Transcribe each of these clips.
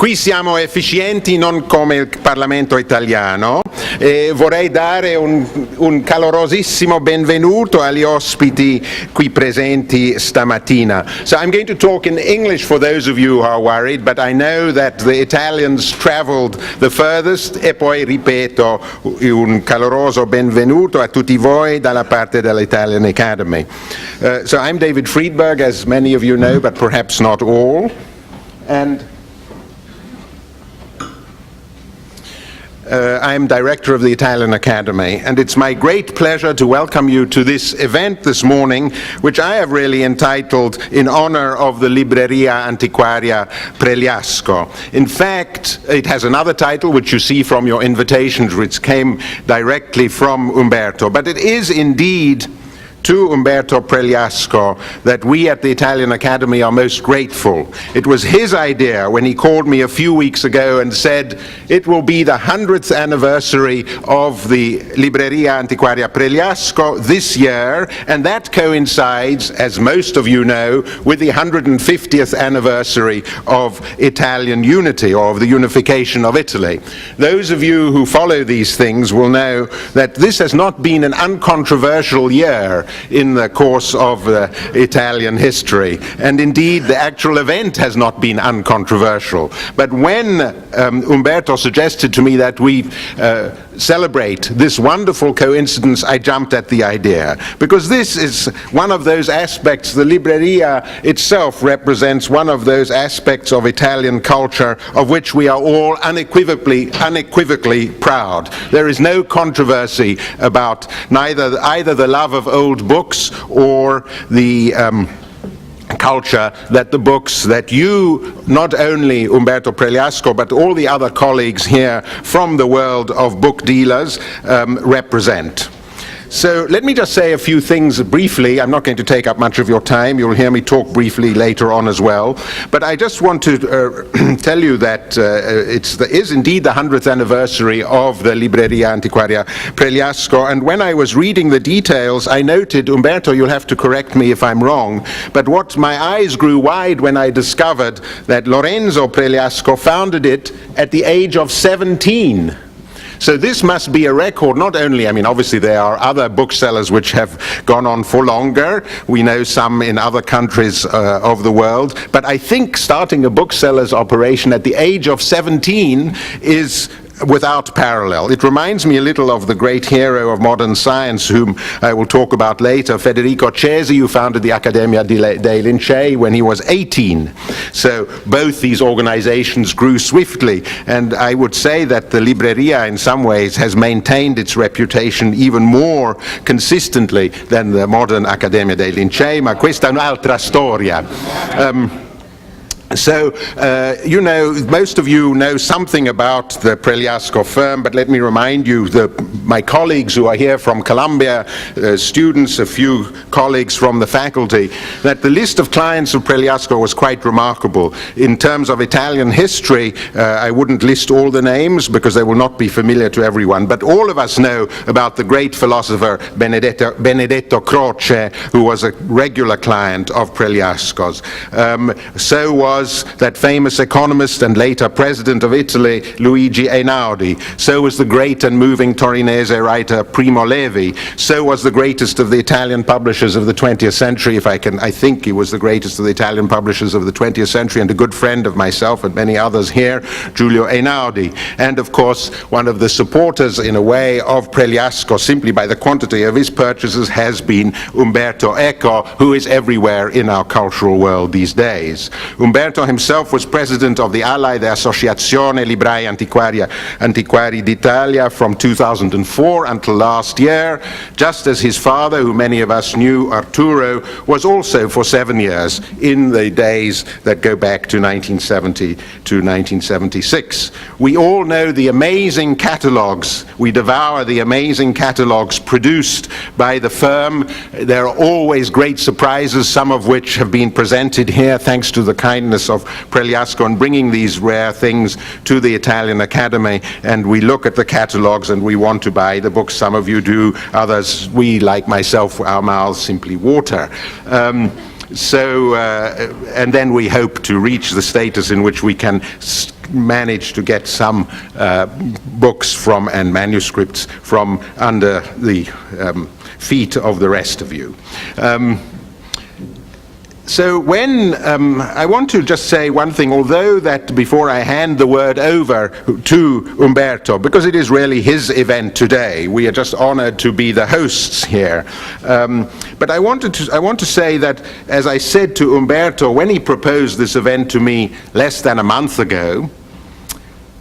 Qui siamo efficienti non come il Parlamento italiano e vorrei dare un calorosissimo benvenuto agli ospiti qui presenti stamattina. So I'm going to talk in English for those of you who are worried, but I know that the Italians traveled the furthest e poi ripeto un caloroso benvenuto a tutti voi dalla parte dell'Italian Academy. So I'm David Freedberg, as many of you know, but perhaps not all. And I'm director of the Italian Academy, and it's my great pleasure to welcome you to this event this morning, which I have really entitled in honor of the Libreria Antiquaria Pregliasco. In fact, it has another title, which you see from your invitations, which came directly from Umberto, but it is indeed to Umberto Pregliasco that we at the Italian Academy are most grateful. It was his idea when he called me a few weeks ago and said it will be the 100th anniversary of the Libreria Antiquaria Pregliasco this year, and that coincides, as most of you know, with the 150th anniversary of Italian unity, or of the unification of Italy. Those of you who follow these things will know that this has not been an uncontroversial year in the course of Italian history, and indeed the actual event has not been uncontroversial. But when Umberto suggested to me that we celebrate this wonderful coincidence, I jumped at the idea, because this is one of those aspects. The Libreria itself represents one of those aspects of Italian culture of which we are all unequivocally proud. There is no controversy about either the love of old books or the culture that the books that you, not only Umberto Pregliasco, but all the other colleagues here from the world of book dealers represent. So let me just say a few things briefly. I'm not going to take up much of your time. You'll hear me talk briefly later on as well. But I just want to tell you that it is indeed the 100th anniversary of the Libreria Antiquaria Pregliasco. And when I was reading the details, I noted, Umberto, you'll have to correct me if I'm wrong, but what my eyes grew wide when I discovered that Lorenzo Pregliasco founded it at the age of 17. So this must be a record, not only, I mean, obviously there are other booksellers which have gone on for longer. We know some in other countries of the world. But I think starting a bookseller's operation at the age of 17 is without parallel. It reminds me a little of the great hero of modern science, whom I will talk about later, Federico Cesi, who founded the Accademia dei Lincei when he was 18. So both these organizations grew swiftly, and I would say that the Libreria in some ways has maintained its reputation even more consistently than the modern Accademia dei Lincei, ma questa è un'altra storia. So, you know, most of you know something about the Pregliasco firm, but let me remind you, my colleagues who are here from Columbia, students, a few colleagues from the faculty, that the list of clients of Pregliasco was quite remarkable. In terms of Italian history, I wouldn't list all the names because they will not be familiar to everyone, but all of us know about the great philosopher Benedetto Croce, who was a regular client of Pregliasco's. So was that famous economist and later president of Italy, Luigi Einaudi. So was the great and moving Torinese writer Primo Levi. So was the greatest of the Italian publishers of the 20th century, I think he was the greatest of the Italian publishers of the 20th century, and a good friend of myself and many others here, Giulio Einaudi. And of course, one of the supporters in a way of Pregliasco, simply by the quantity of his purchases, has been Umberto Eco, who is everywhere in our cultural world these days. Umberto himself was president of the ALA, the Associazione Librai Antiquari d'Italia, from 2004 until last year, just as his father, who many of us knew, Arturo, was also for 7 years in the days that go back to 1970 to 1976. We all know the amazing catalogues. We devour the amazing catalogues produced by the firm. There are always great surprises, some of which have been presented here thanks to the kindness of Pregliasco in bringing these rare things to the Italian Academy, and we look at the catalogs and we want to buy the books. Some of you do, others, we, like myself, our mouths simply water. And then we hope to reach the status in which we can managed to get some books from and manuscripts from under the feet of the rest of you. So when, I want to just say one thing, although that before I hand the word over to Umberto, because it is really his event today, we are just honored to be the hosts here. But I want to say that, as I said to Umberto when he proposed this event to me less than a month ago,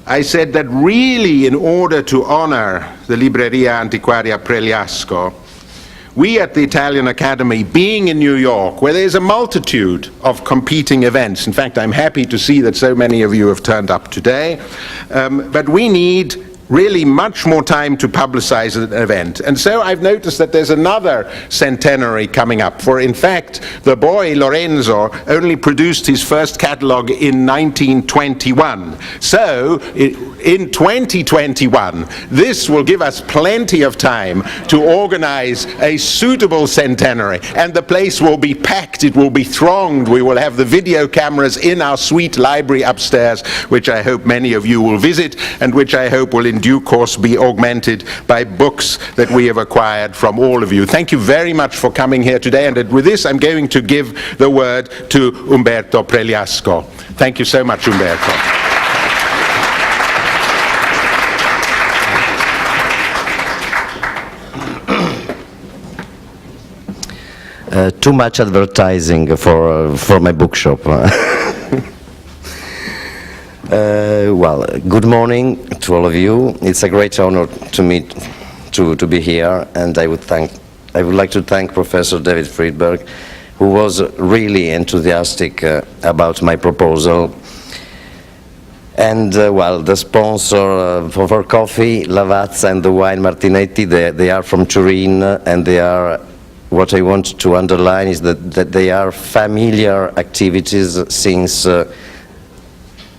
I said that really in order to honor the Libreria Antiquaria Pregliasco, we at the Italian Academy, being in New York, where there's a multitude of competing events, in fact, I'm happy to see that so many of you have turned up today, but we need really much more time to publicize an event. And so I've noticed that there's another centenary coming up. For in fact, the boy Lorenzo only produced his first catalog in 1921. So in 2021, this will give us plenty of time to organize a suitable centenary. And the place will be packed, it will be thronged. We will have the video cameras in our sweet library upstairs, which I hope many of you will visit, and which I hope will in due course be augmented by books that we have acquired from all of you. Thank you very much for coming here today, and with this I'm going to give the word to Umberto Pregliasco. Thank you so much, Umberto. Too much advertising for my bookshop. Well, good morning to all of you. It's a great honor to me to be here, and I would like to thank Professor David Freedberg, who was really enthusiastic about my proposal. And well, the sponsor for our coffee, Lavazza, and the wine Martinetti, they are from Turin, and they are. What I want to underline is that they are familiar activities since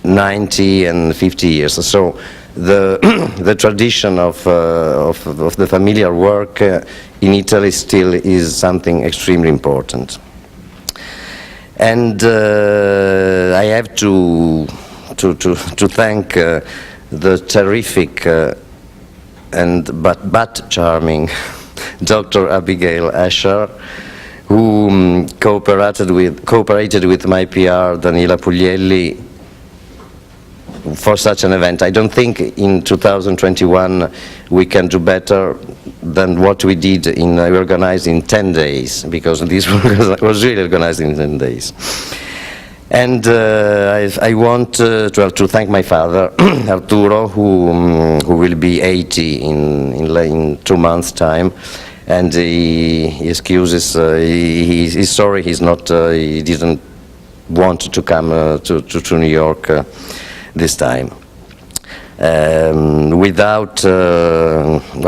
90 and 50 years. So the tradition of the familiar work in Italy still is something extremely important. And I have to thank the terrific but charming Dr. Abigail Asher, who cooperated with my PR, Daniela Puglielli, for such an event. I don't think in 2021 we can do better than what we did we organized in 10 days, because this was really organized in 10 days. And I want to thank my father, Arturo, who will be 80 in 2 months' time, and he excuses. He's sorry he didn't want to come to New York this time. Well,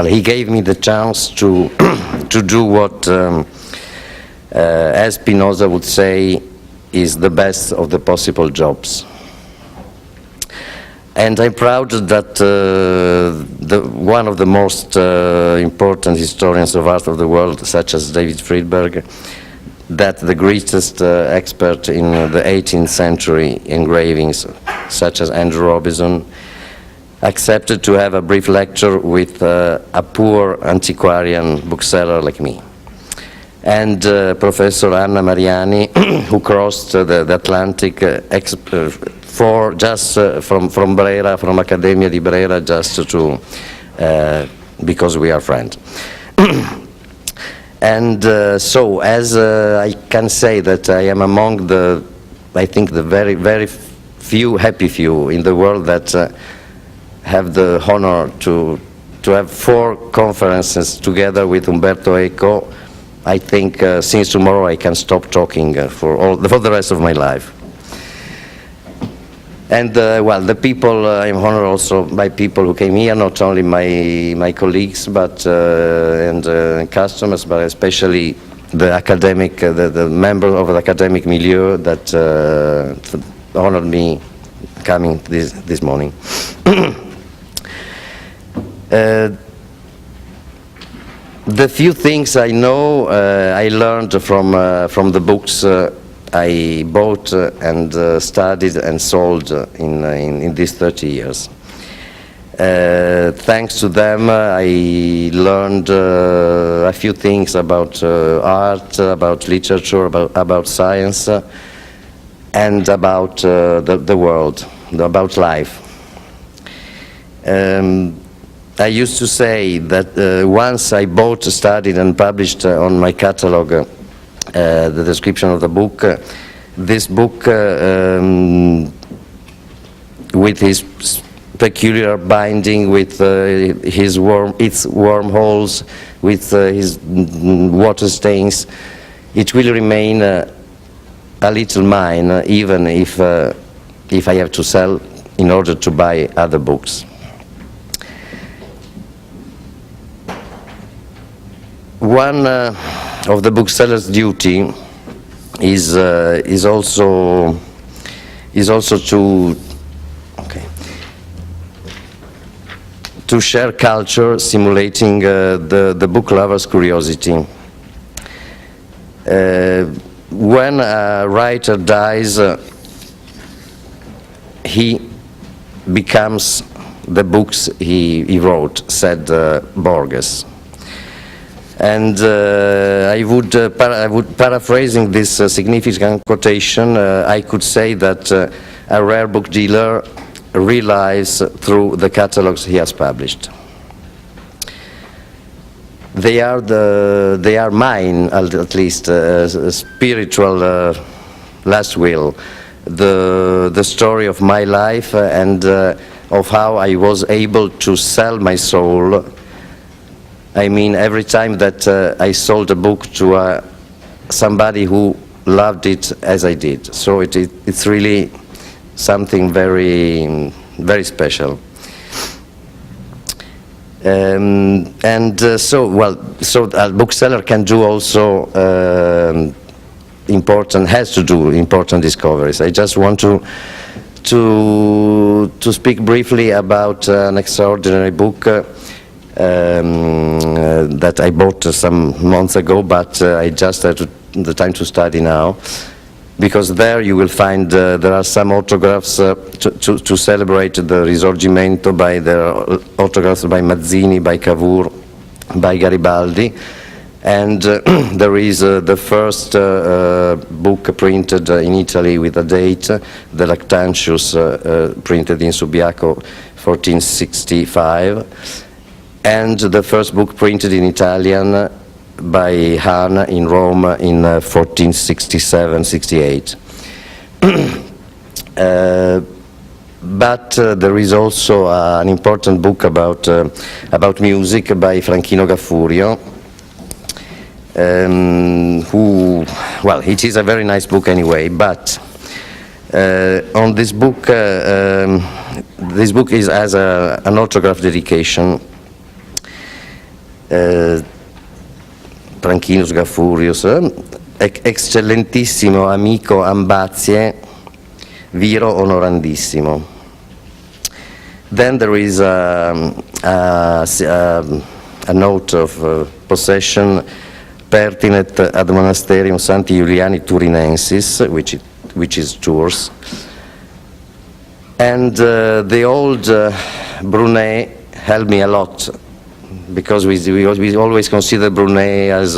he gave me the chance to do what, as Spinoza would say, is the best of the possible jobs. And I'm proud that one of the most important historians of art of the world, such as David Freedberg, that the greatest expert in the 18th century engravings, such as Andrew Robinson, accepted to have a brief lecture with a poor antiquarian bookseller like me. And Professor Anna Mariani, who crossed the Atlantic from Brera, from Accademia di Brera, just to because we are friends. And so, as I can say that I am among I think the very, very happy few in the world that have the honor to have 4 conferences together with Umberto Eco. I think since tomorrow I can stop talking for the rest of my life. And well, the people, I'm honored also by people who came here, not only my colleagues, but and customers, but especially the academic, the members of the academic milieu that honored me coming this morning. The few things I know, I learned from the books I bought and studied and sold in these 30 years. Thanks to them, I learned a few things about art, about literature, about science, and about the world, about life. I used to say that once I bought, studied, and published on my catalog the description of the book, this book with his peculiar binding, with its wormholes, with his water stains, it will remain a little mine, even if I have to sell in order to buy other books. One of the bookseller's duty is also to share culture, simulating the book lover's curiosity. When a writer dies, he becomes the books he wrote, said Borges. And I would paraphrasing this significant quotation, I could say that a rare book dealer relies through the catalogs he has published. They are mine, at least, spiritual last will, the story of my life and of how I was able to sell my soul. I mean, every time that I sold a book to somebody who loved it as I did. So it's really something very, very special. So a bookseller can do also has to do important discoveries. I just want to speak briefly about an extraordinary book that I bought some months ago, but I just had the time to study now, because there you will find there are some autographs to celebrate the Risorgimento, there are autographs by Mazzini, by Cavour, by Garibaldi, and there is the first book printed in Italy with a date, the Lactantius, printed in Subiaco 1465, and the first book printed in Italian by Hahn in Rome in 1467-68. But there is also an important book about music by Franchino Gaffurio, it is a very nice book anyway, but on this book is as an autograph dedication. Franchinus Gaffurius, eccellentissimo amico Ambazie, viro onorandissimo. Then there is a note of possession pertinet ad monasterium Santi Iuliani Turinensis, which is Tours. And the old Brunet helped me a lot, because we always consider Brunet as,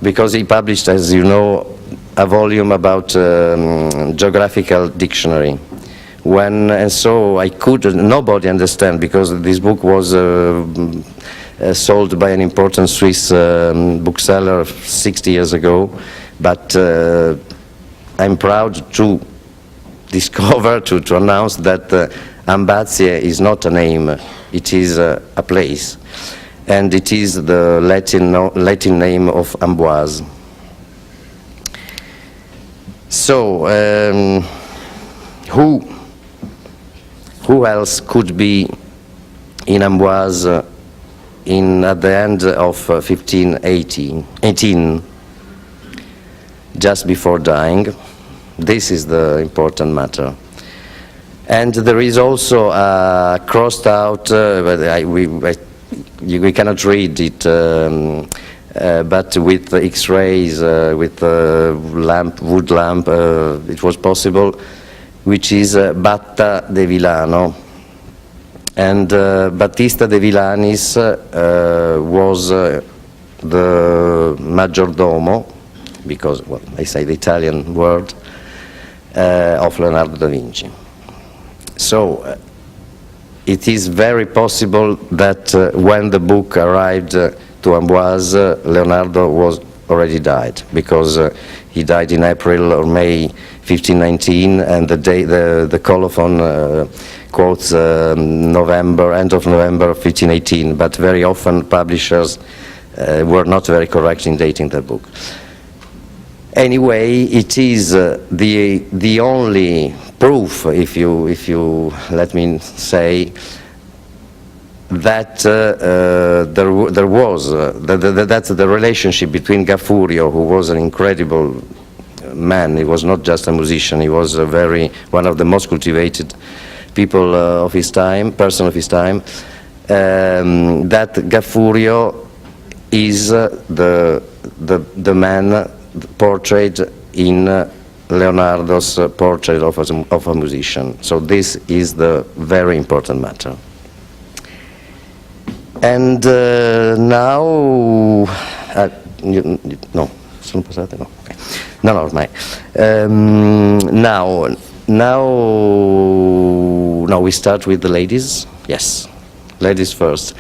because he published, as you know, a volume about geographical dictionary. And so nobody understand, because this book was sold by an important Swiss bookseller 60 years ago, but I'm proud to discover, to announce that Ambazie is not a name, it is a place, and it is the Latin name of Amboise. So, who else could be in Amboise at the end of 1518, just before dying? This is the important matter. And there is also a crossed out, we cannot read it, but with the X-rays, with wood lamp, it was possible, which is Batta de Villano. And Battista de Villanis was the maggiordomo, because, well, I say the Italian word, of Leonardo da Vinci. So it is very possible that when the book arrived to Amboise, Leonardo was already died, because he died in April or May 1519, and the colophon quotes November, end of November 1518, but very often publishers were not very correct in dating the book. Anyway, it is the only proof, if you let me say, that there was that the relationship between Gaffurio, who was an incredible man, he was not just a musician, he was one of the most cultivated people of his time, person of his time, that Gaffurio is the man portrayed in Leonardo's portrait of a musician. So this is the very important matter. And now, no, sono passate? No, okay. No, ormai. Now we start with the ladies. Yes, ladies first.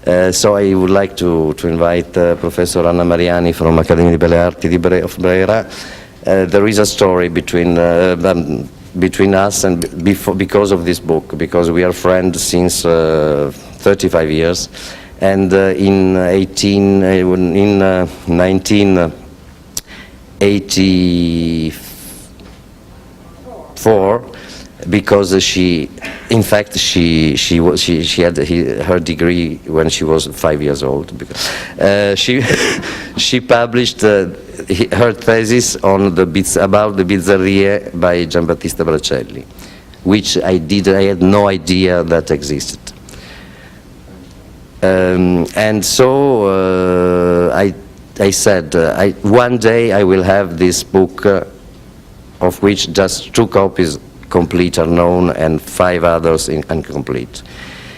So I would like to invite Professor Anna Mariani from Accademia di Belle Arti of Brera. There is a story between us and because of this book, because we are friends since 35 years, and in 1984, because she had her degree when she was 5 years old. She published her thesis on about the bizzarrie by Giambattista Bracelli, which I had no idea that existed. And so I said, one day I will have this book, of which just 2 copies complete are known and 5 others incomplete.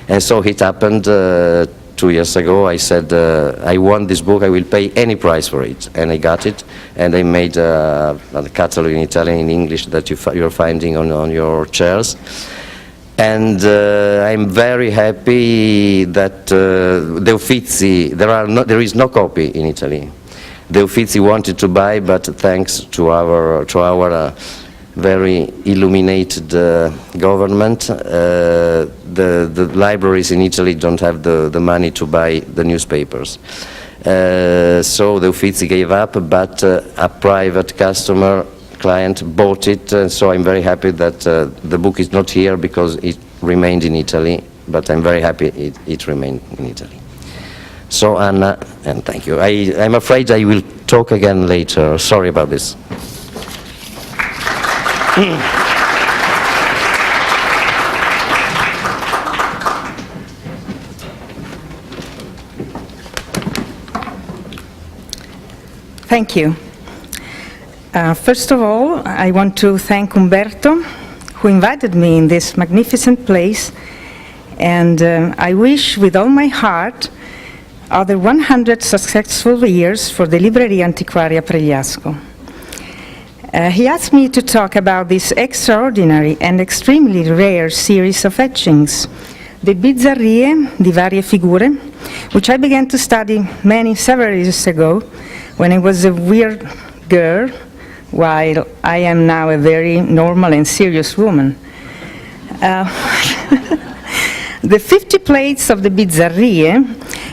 And so it happened 2 years ago. I said, I want this book, I will pay any price for it. And I got it, and I made a catalog in Italian and English that you're finding on your chairs. And I'm very happy that De Uffizi, there is no copy in Italy. De Uffizi wanted to buy, but thanks to our very illuminated government, the libraries in Italy don't have the money to buy the newspapers. So the Uffizi gave up, but a private client bought it, and so I'm very happy that the book is not here because it remained in Italy, but I'm very happy it remained in Italy. So Anna, and thank you. I'm afraid I will talk again later. Sorry about this. Thank you. First of all, I want to thank Umberto, who invited me in this magnificent place, and I wish with all my heart other 100 successful years for the Libreria Antiquaria Pregliasco. He asked me to talk about this extraordinary and extremely rare series of etchings, the bizzarrie di varie figure, which I began to study several years ago when I was a weird girl, while I am now a very normal and serious woman. The 50 plates of the bizzarrie,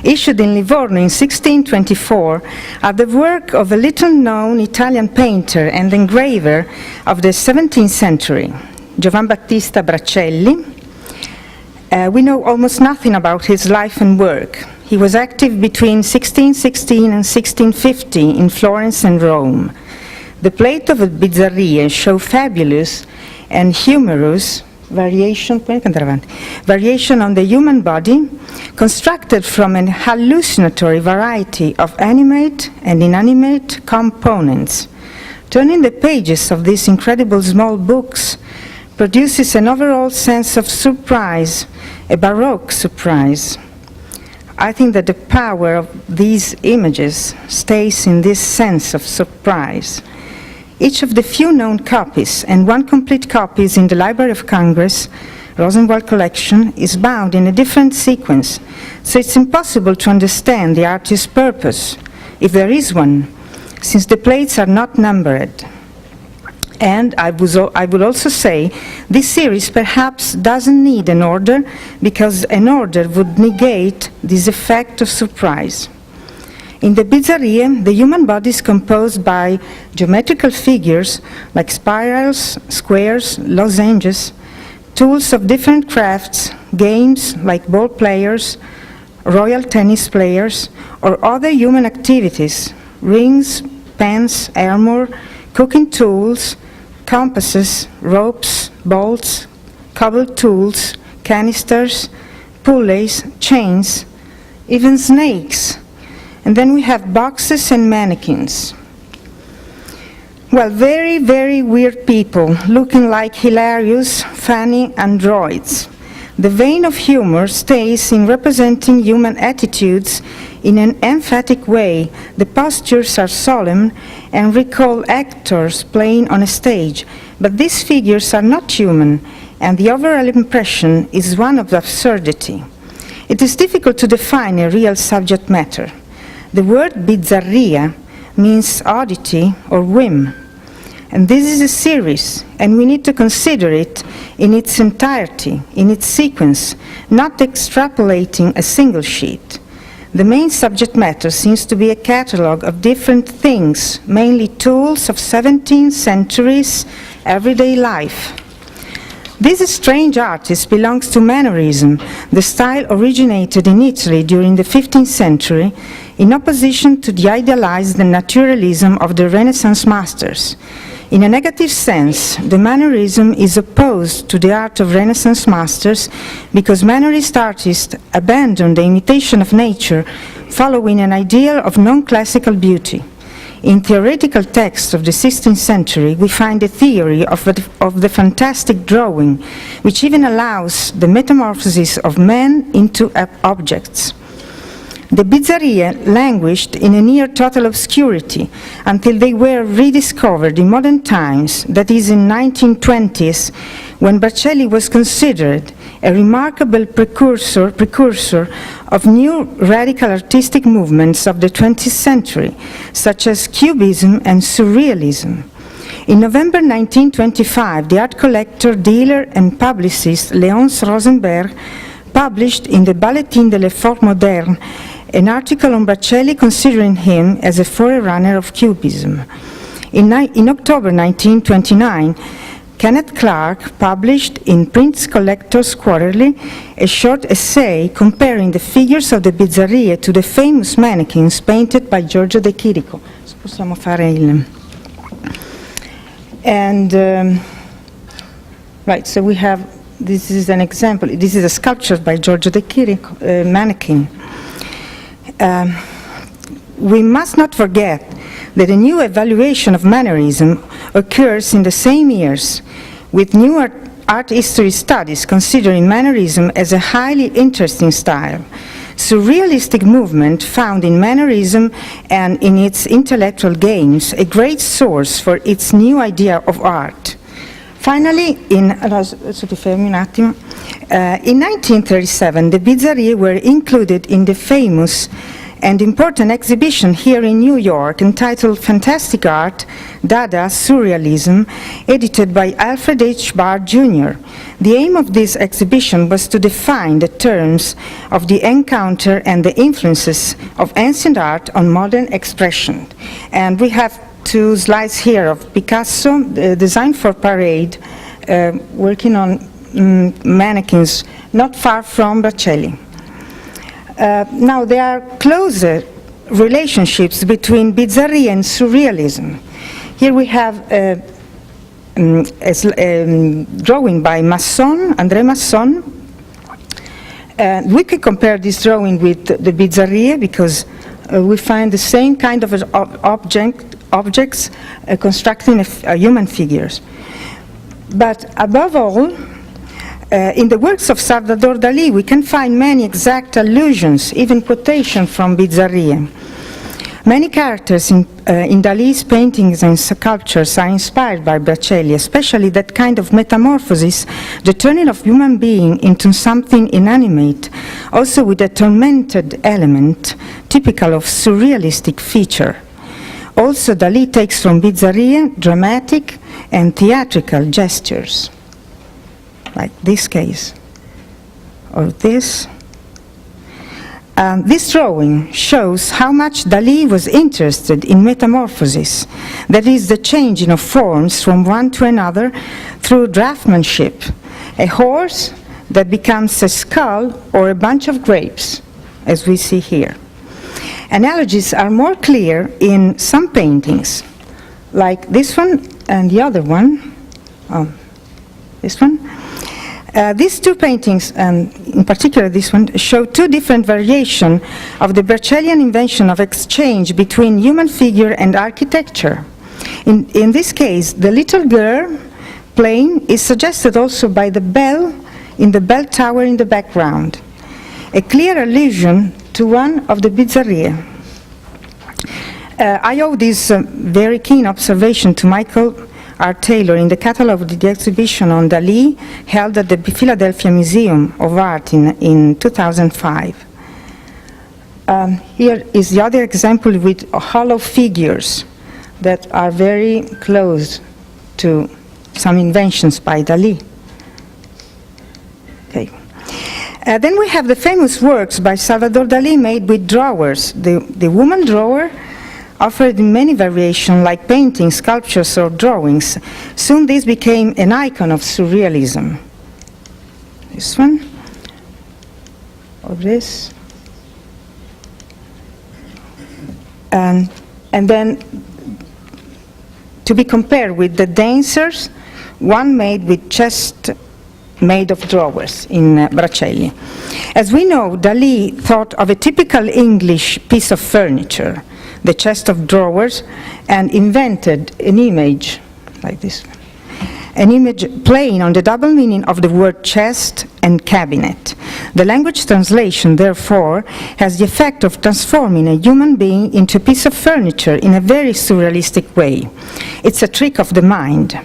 issued in Livorno in 1624, are the work of a little-known Italian painter and engraver of the 17th century, Giovan Battista Bracelli. We know almost nothing about his life and work. He was active between 1616 and 1650 in Florence and Rome. The plate of the bizzarrie show fabulous and humorous variation on the human body, constructed from a hallucinatory variety of animate and inanimate components. Turning the pages of these incredible small books produces an overall sense of surprise, a Baroque surprise. I think that the power of these images stays in this sense of surprise. Each of the few known copies, and one complete copy is in the Library of Congress, Rosenwald collection, is bound in a different sequence, so it's impossible to understand the artist's purpose, if there is one, since the plates are not numbered. And I would also say this series perhaps doesn't need an order, because an order would negate this effect of surprise. In the Bizarrie, the human body is composed by geometrical figures like spirals, squares, lozenges, tools of different crafts, games like ball players, royal tennis players, or other human activities, rings, pens, armor, cooking tools, compasses, ropes, bolts, cobbled tools, canisters, pulleys, chains, even snakes. And then we have boxes and mannequins. Well, very, very weird people, looking like hilarious, funny androids. The vein of humor stays in representing human attitudes in an emphatic way. The postures are solemn and recall actors playing on a stage, but these figures are not human, and the overall impression is one of absurdity. It is difficult to define a real subject matter. The word bizarria means oddity or whim. And this is a series, and we need to consider it in its entirety, in its sequence, not extrapolating a single sheet. The main subject matter seems to be a catalogue of different things, mainly tools of 17th century's everyday life. This strange artist belongs to Mannerism, the style originated in Italy during the 15th century, in opposition to the idealized naturalism of the Renaissance masters. In a negative sense, the Mannerism is opposed to the art of Renaissance masters because Mannerist artists abandoned the imitation of nature, following an ideal of non-classical beauty. In theoretical texts of the 16th century, we find a theory of the fantastic drawing, which even allows the metamorphosis of men into objects. The Bizarrie languished in a near total obscurity until they were rediscovered in modern times, that is in 1920s, when Baccelli was considered a remarkable precursor of new radical artistic movements of the 20th century, such as Cubism and Surrealism. In November 1925, the art collector, dealer, and publicist Léonce Rosenberg published in the Bulletin de l'Effort Moderne an article on Baccelli considering him as a forerunner of Cubism. In October 1929, Kenneth Clark published in Prince Collector's Quarterly a short essay comparing the figures of the Bizarrie to the famous mannequins painted by Giorgio De Chirico. Possiamo fare il... And, right, so we have, this is an example, this is a sculpture by Giorgio De Chirico, mannequin. We must not forget that a new evaluation of Mannerism occurs in the same years, with new art history studies considering Mannerism as a highly interesting style. Surrealistic movement found in Mannerism and in its intellectual games a great source for its new idea of art. Finally, in 1937, the Bizarrie were included in the famous and important exhibition here in New York entitled Fantastic Art, Dada, Surrealism, edited by Alfred H. Barr, Jr. The aim of this exhibition was to define the terms of the encounter and the influences of ancient art on modern expression. And we have two slides here of Picasso, designed for Parade, working on mannequins not far from Baccelli. Now, there are closer relationships between Bizarrie and Surrealism. Here we have drawing by André Masson. We could compare this drawing with the Bizzarrie because we find the same kind of objects constructing human figures. But above all, in the works of Salvador Dali, we can find many exact allusions, even quotations from Bizzarrie. Many characters in Dali's paintings and sculptures are inspired by Bracelli, especially that kind of metamorphosis, the turning of human being into something inanimate, also with a tormented element, typical of surrealistic feature. Also, Dali takes from Bizzarrie dramatic and theatrical gestures, like this case, or this. This drawing shows how much Dali was interested in metamorphosis, that is, the changing of forms from one to another through draftsmanship, a horse that becomes a skull or a bunch of grapes, as we see here. Analogies are more clear in some paintings, like this one and the other one, this one. These two paintings, and in particular this one, show two different variations of the Bracellian invention of exchange between human figure and architecture. In this case, the little girl playing is suggested also by the bell in the bell tower in the background, a clear allusion to one of the Bizzarrie. I owe this very keen observation to Michael R. Taylor in the catalogue of the exhibition on Dali held at the Philadelphia Museum of Art in 2005. Here is the other example with hollow figures that are very close to some inventions by Dali. Okay. Then we have the famous works by Salvador Dali made with drawers. The woman drawer offered in many variations like paintings, sculptures, or drawings. Soon this became an icon of surrealism. This one, or this. And then to be compared with the dancers, one made with chest made of drawers in Bracelli. As we know, Dali thought of a typical English piece of furniture, the chest of drawers, and invented an image like this one. An image playing on the double meaning of the word chest and cabinet. The language translation, therefore, has the effect of transforming a human being into a piece of furniture in a very surrealistic way. It's a trick of the mind.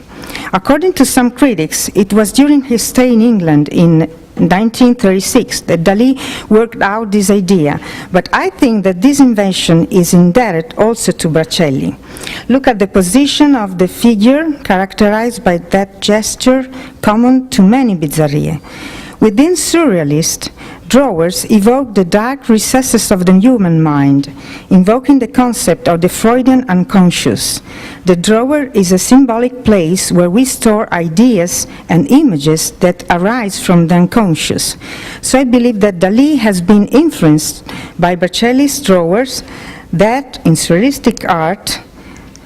According to some critics, it was during his stay in England in 1936 that Dali worked out this idea, but I think that this invention is indebted also to Bracelli. Look at the position of the figure characterized by that gesture common to many Bizzarrie. Within surrealist, drawers evoke the dark recesses of the human mind, invoking the concept of the Freudian unconscious. The drawer is a symbolic place where we store ideas and images that arise from the unconscious. So I believe that Dali has been influenced by Bracelli's drawers that, in surrealistic art,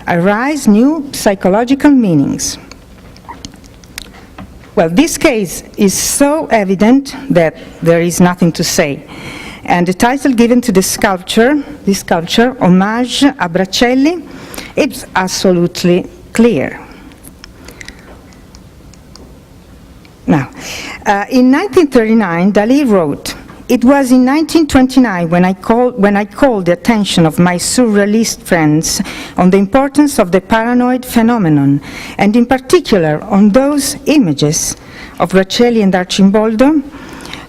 arise new psychological meanings. Well, this case is so evident that there is nothing to say. And the title given to this sculpture, Hommage a Bracelli, it's absolutely clear. Now, in 1939, Dali wrote, "It was in 1929 when I called the attention of my surrealist friends on the importance of the paranoid phenomenon, and in particular on those images of Bracelli and Arcimboldo,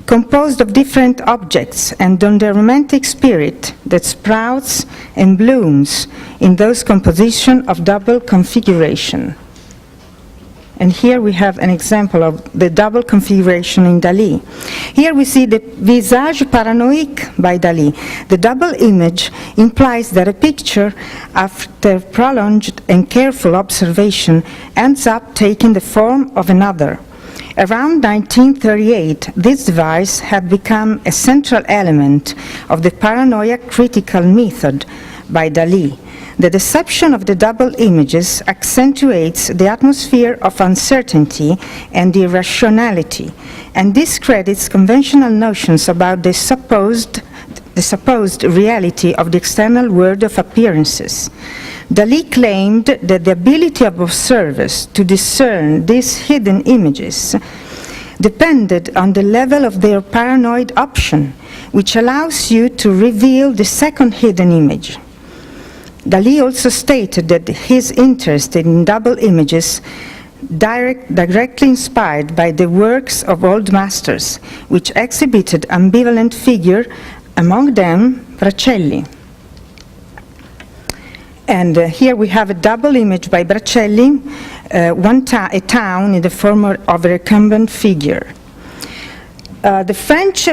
composed of different objects, and on the romantic spirit that sprouts and blooms in those compositions of double configuration." And here we have an example of the double configuration in Dali. Here we see the visage paranoïque by Dali. The double image implies that a picture, after prolonged and careful observation, ends up taking the form of another. Around 1938, this device had become a central element of the paranoia critical method, by Dali. The deception of the double images accentuates the atmosphere of uncertainty and irrationality, and discredits conventional notions about the supposed reality of the external world of appearances. Dali claimed that the ability of observers to discern these hidden images depended on the level of their paranoid option, which allows you to reveal the second hidden image. Dali also stated that his interest in double images directly inspired by the works of old masters, which exhibited ambivalent figures, among them Bracelli. And here we have a double image by Bracelli, a town in the form of a recumbent figure. The French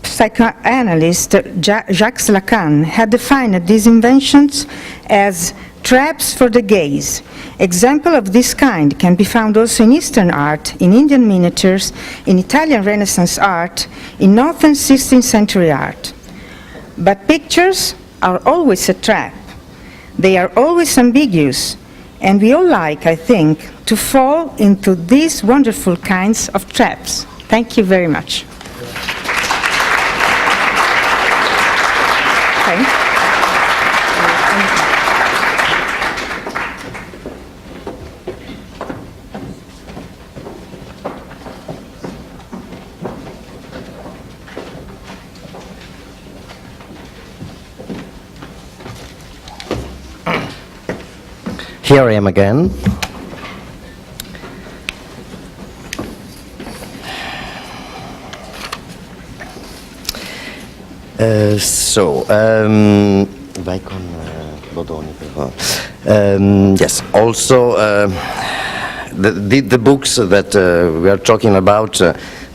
psychoanalyst Jacques Lacan had defined these inventions as traps for the gaze. Examples of this kind can be found also in Eastern art, in Indian miniatures, in Italian Renaissance art, in Northern 16th century art. But pictures are always a trap. They are always ambiguous, and we all like, I think, to fall into these wonderful kinds of traps. Thank you very much. Okay. Here I am again. Vai con Bodoni, per favore. Yes, also the books that we are talking about,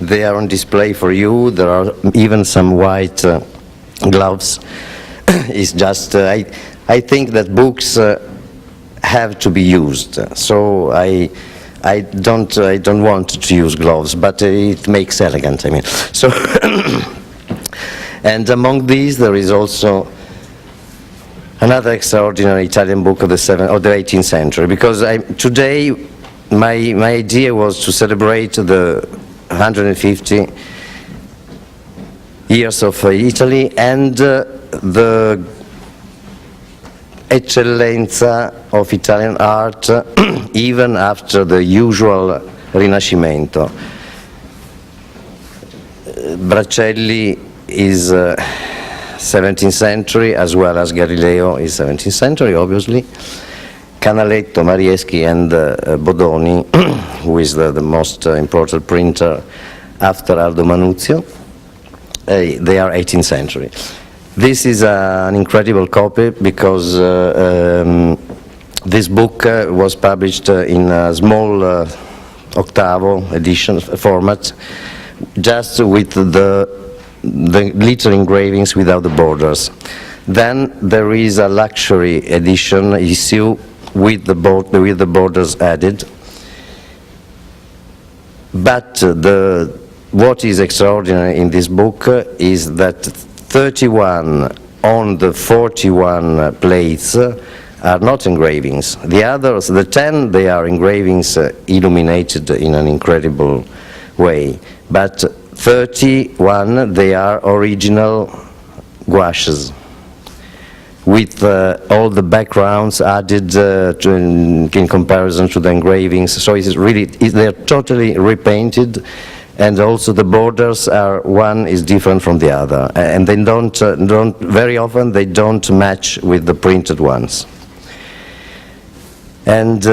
they are on display for you. There are even some white gloves. It's just, I think that books have to be used. So I don't want to use gloves, but it makes elegant. I mean, so and among these there is also another extraordinary Italian book of the 18th century. Because today my idea was to celebrate the 150 years of Italy and the eccellenza of Italian art even after the usual Rinascimento. Bracelli is 17th century, as well as Galileo is 17th century, obviously. Canaletto, Marieschi, and Bodoni, who is the most important printer after Aldo Manuzio, they are 18th century. This is an incredible copy because this book was published in a small octavo edition format, just with the little engravings without the borders. Then there is a luxury edition issue with the borders added. But what is extraordinary in this book is that 31 on the 41 plates are not engravings. The others, the 10, they are engravings illuminated in an incredible way. But 31, they are original gouaches with all the backgrounds added in comparison to the engravings. So it's really, they're totally repainted. And also the borders are, one is different from the other, and they don't very often they don't match with the printed ones. And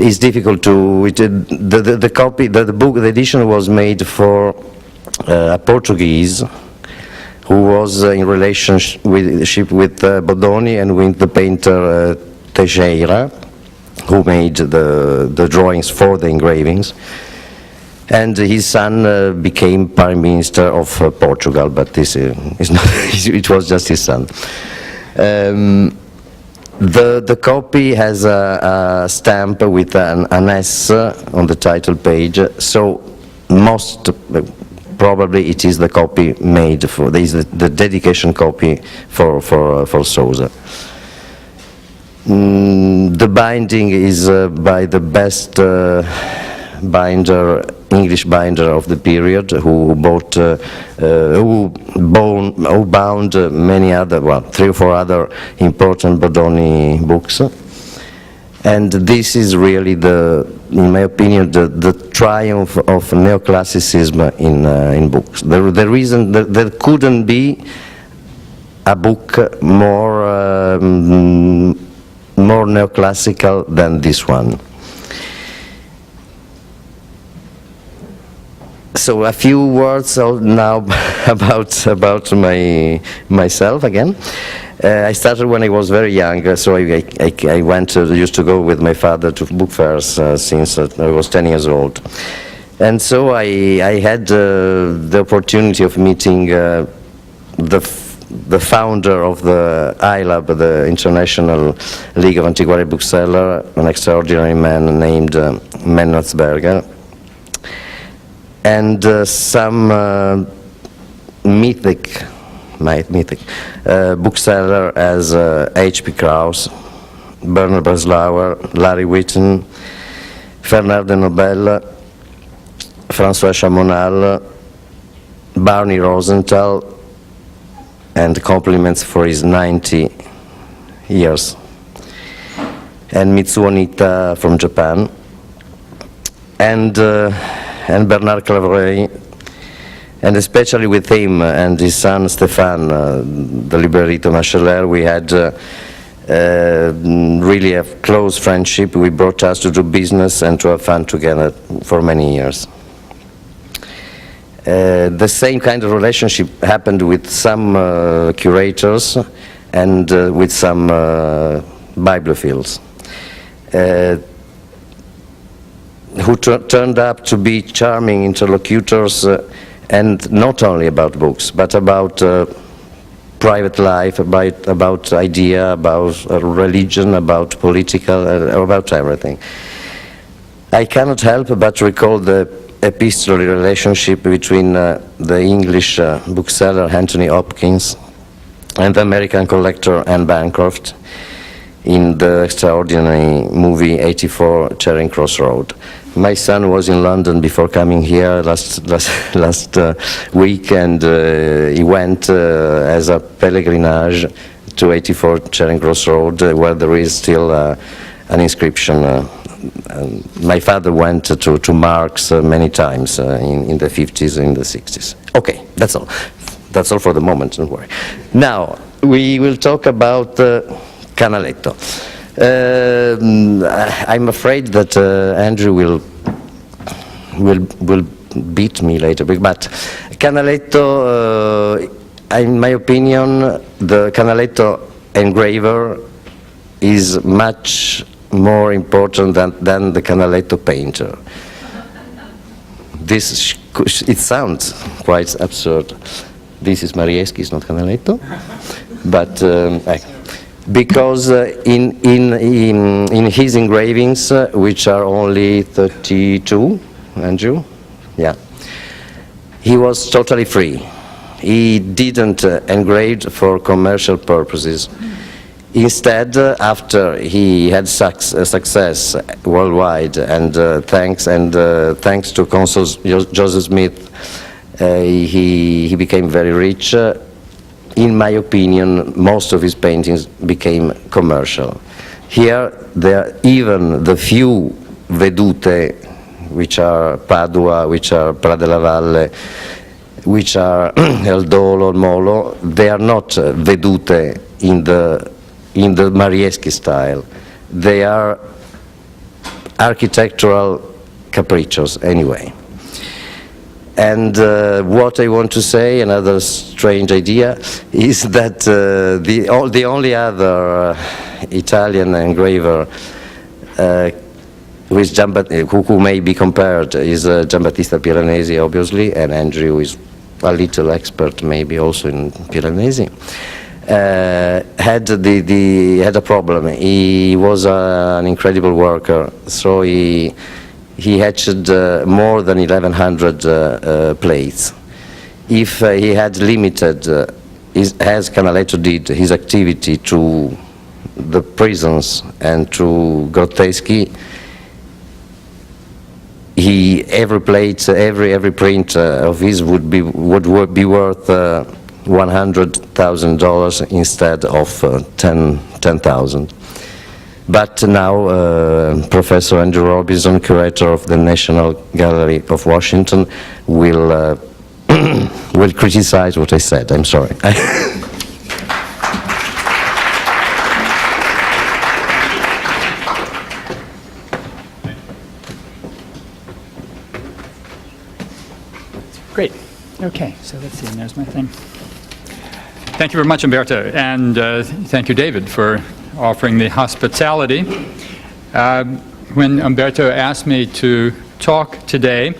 it's difficult to the copy, the book, the edition was made for a Portuguese who was in relationship with Bodoni and with the painter Teixeira, who made the drawings for the engravings. And his son became Prime Minister of Portugal, but this is not, it was just his son. The copy has a stamp with an S on the title page, so most probably it is the copy made for, there is the dedication copy for Sousa. The binding is by the best binder, English binder of the period, who bound many other, well, 3 or 4 other important Bodoni books. And this is really in my opinion, the triumph of neoclassicism in books. The reason that there couldn't be a book more neoclassical than this one. So a few words now about myself again. I started when I was very young, so I used to go with my father to book fairs since I was 10 years old. And so I had the opportunity of meeting the founder of the ILAB, the International League of Antiquary Booksellers, an extraordinary man named Mennotzberger, and some mythic bookseller as H.P. Krauss, Bernard Breslauer, Larry Whitten, Fernand de Nobel, François Chamonal, Barney Rosenthal, and compliments for his 90 years, and Mitsuo Nitta from Japan, and Bernard Clavreuil, and especially with him and his son Stéphane, the libraire Thomas Scheller, we had really a close friendship. We brought us to do business and to have fun together for many years. The same kind of relationship happened with some curators and with some bibliophiles, who turned up to be charming interlocutors, and not only about books, but about private life, about idea, about religion, about political, about everything. I cannot help but recall the epistolary relationship between the English bookseller Anthony Hopkins and the American collector Anne Bancroft in the extraordinary movie 84 Charing Cross Road. My son was in London before coming here last week, and he went as a pellegrinage to 84 Charing Cross Road, where there is still an inscription. My father went to Marx many times in the 50s and the 60s. Okay, that's all. That's all for the moment, don't worry. Now, we will talk about Canaletto. I'm afraid that Andrew will beat me later, but Canaletto, in my opinion, the Canaletto engraver is much more important than the Canaletto painter. It sounds quite absurd. This is Marieschi, it's not Canaletto, but because in his engravings, which are only 32, Andrew, yeah, he was totally free. He didn't engrave for commercial purposes. Instead, after he had success worldwide, and thanks to Consul Joseph Smith, he became very rich. In my opinion, most of his paintings became commercial. Here, even the few vedute, which are Padua, which are Pra della Valle, which are El Dolo, Molo, they are not vedute in the Marieschi style. They are architectural capriccios anyway. And what I want to say, another strange idea, is that the only other Italian engraver who may be compared is Giambattista Piranesi, obviously, and Andrew is a little expert maybe also in Piranesi. Had a problem. He was an incredible worker, so he hatched more than 1,100 plates. if he had limited, as Canaletto did, his activity to the prisons and to groteschi, every plate, every print of his would be worth $100,000 instead of 10,000. But now Professor Andrew Robinson, curator of the National Gallery of Washington, will will criticize what I said. I'm sorry. Great. Okay, so let's see, and there's my thing. Thank you very much, Umberto, and thank you, David, for offering the hospitality. When Umberto asked me to talk today,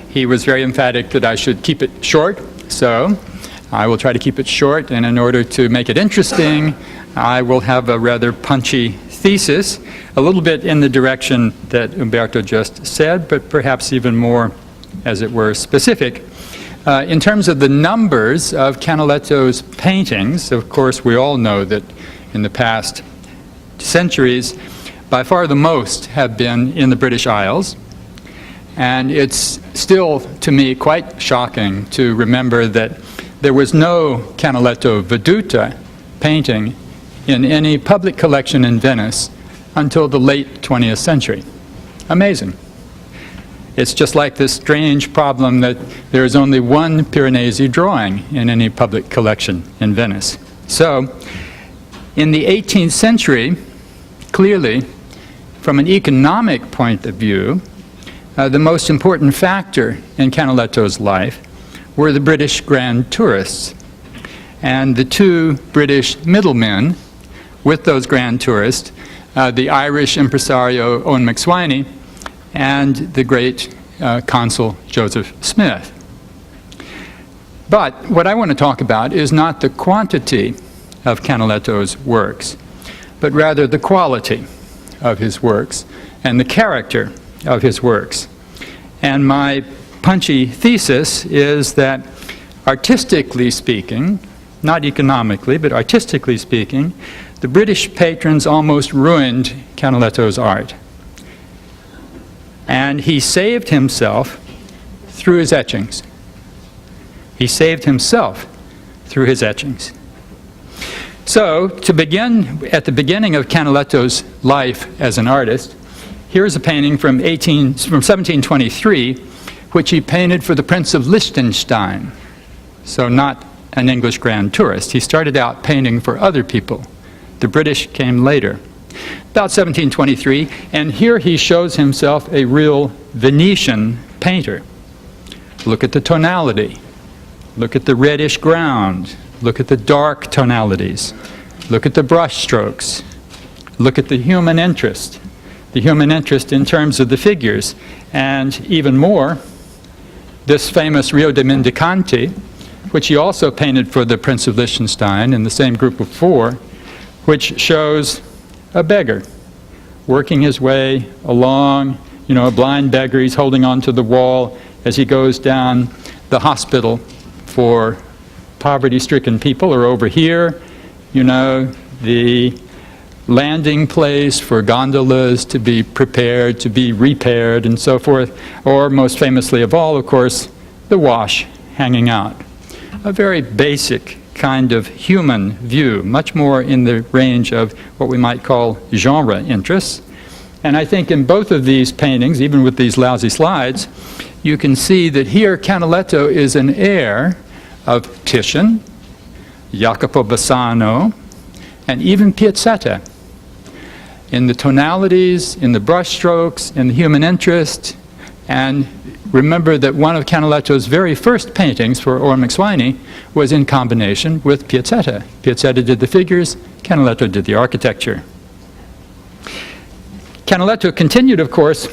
he was very emphatic that I should keep it short, so I will try to keep it short, and in order to make it interesting, I will have a rather punchy thesis, a little bit in the direction that Umberto just said, but perhaps even more, as it were, specific. In terms of the numbers of Canaletto's paintings, of course, we all know that in the past centuries, by far the most have been in the British Isles. And it's still, to me, quite shocking to remember that there was no Canaletto Veduta painting in any public collection in Venice until the late 20th century. Amazing. It's just like this strange problem that there is only one Piranesi drawing in any public collection in Venice. So, in the 18th century, clearly, from an economic point of view, the most important factor in Canaletto's life were the British grand tourists. And the two British middlemen with those grand tourists, the Irish impresario Owen McSwiney and the great consul Joseph Smith. But what I want to talk about is not the quantity of Canaletto's works, but rather the quality of his works and the character of his works. And my punchy thesis is that artistically speaking, not economically, but artistically speaking, the British patrons almost ruined Canaletto's art. And he saved himself through his etchings. He saved himself through his etchings. So, to begin at the beginning of Canaletto's life as an artist, here's a painting from 1723, which he painted for the Prince of Liechtenstein, so not an English grand tourist. He started out painting for other people. The British came later. About 1723, and here he shows himself a real Venetian painter. Look at the tonality. Look at the reddish ground. Look at the dark tonalities. Look at the brush strokes. Look at the human interest. The human interest in terms of the figures. And even more, this famous Rio de Mendicanti, which he also painted for the Prince of Liechtenstein in the same group of four, which shows a beggar working his way along, a blind beggar. He's holding onto the wall as he goes down the hospital for poverty-stricken people, or over here, the landing place for gondolas to be prepared, to be repaired, and so forth. Or most famously of all, of course, the wash hanging out. A very basic kind of human view, much more in the range of what we might call genre interests. And I think in both of these paintings, even with these lousy slides, you can see that here Canaletto is an heir of Titian, Jacopo Bassano, and even Piazzetta. In the tonalities, in the brush strokes, in the human interest. And remember that one of Canaletto's very first paintings for Owen McSwiney was in combination with Piazzetta. Piazzetta did the figures, Canaletto did the architecture. Canaletto continued, of course,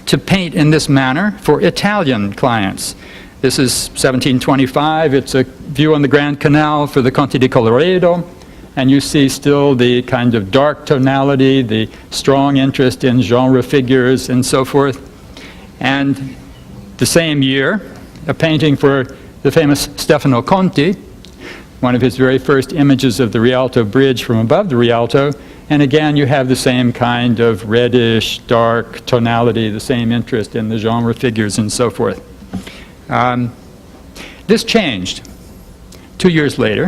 to paint in this manner for Italian clients. This is 1725. It's a view on the Grand Canal for the Conti di Colloredo. And you see still the kind of dark tonality, the strong interest in genre figures and so forth. And the same year, a painting for the famous Stefano Conti, one of his very first images of the Rialto Bridge from above the Rialto, and again you have the same kind of reddish, dark tonality, the same interest in the genre figures and so forth. This changed 2 years later,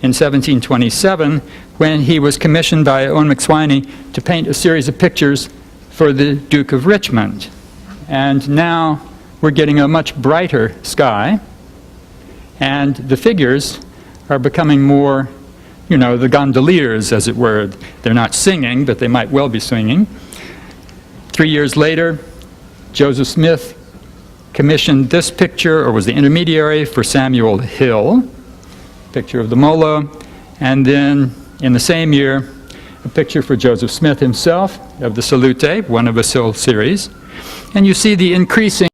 in 1727, when he was commissioned by Owen McSwiney to paint a series of pictures for the Duke of Richmond. And now we're getting a much brighter sky, and the figures are becoming more, you know, the gondoliers, as it were. They're not singing, but they might well be singing. 3 years later, Joseph Smith commissioned this picture, or was the intermediary, for Samuel Hill, picture of the Molo, and then in the same year, a picture for Joseph Smith himself of the Salute, one of a Hill series. And you see the increasing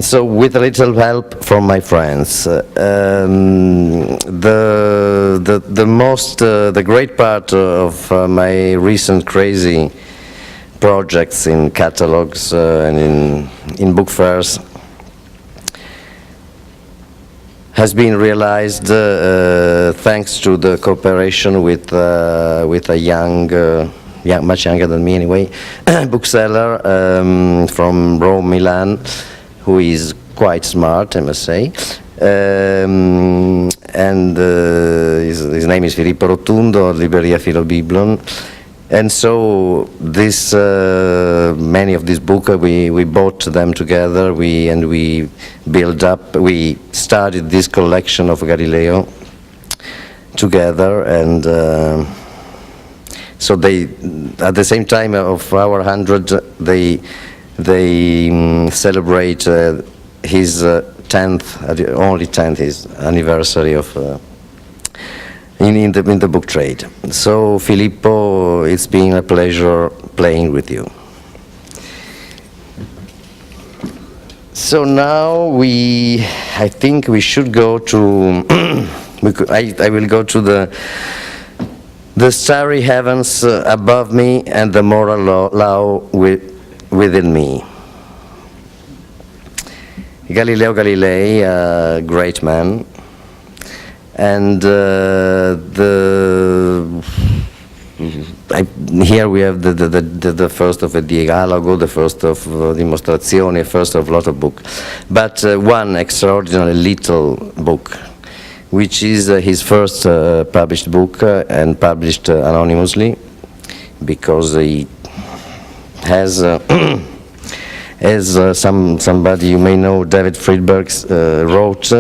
So with a little help from my friends, the great part of my recent crazy projects in catalogs and in book fairs has been realized thanks to the cooperation with a young, much younger than me anyway, bookseller from Rome, Milan, who is quite smart, I must say. And his name is Filippo Rotundo, Liberia Filobiblon. And so this, many of these books, we bought them together, we started this collection of Galileo together, and so they, at the same time of our 100, they celebrate his 10th, only 10th, his anniversary of in the book trade. So Filippo, it's been a pleasure playing with you. So now I think we should go to, I will go to the starry heavens above me and the moral law within me. Galileo Galilei, a great man, and here we have the first of a dialogo, the first of dimostrazioni, first of a lot of book, but one extraordinary little book, which is his first published book and published anonymously, because he has, as somebody you may know, David Freedberg wrote,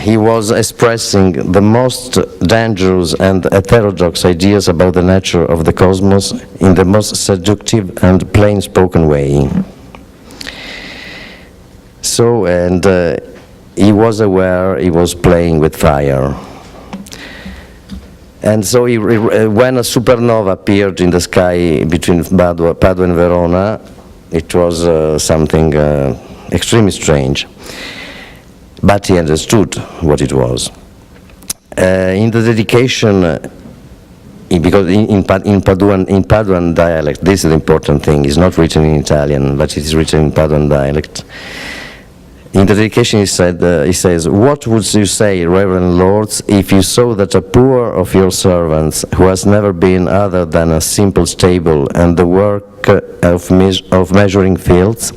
he was expressing the most dangerous and heterodox ideas about the nature of the cosmos in the most seductive and plain-spoken way. So, and he was aware he was playing with fire. And so when a supernova appeared in the sky between Padua and Verona, it was something extremely strange. But he understood what it was. In the dedication, because in Paduan dialect, this is the important thing, it's not written in Italian, but it is written in Paduan dialect. In the dedication he says, "What would you say, Reverend Lords, if you saw that a poor of your servants, who has never been other than a simple stable and the work of measuring fields,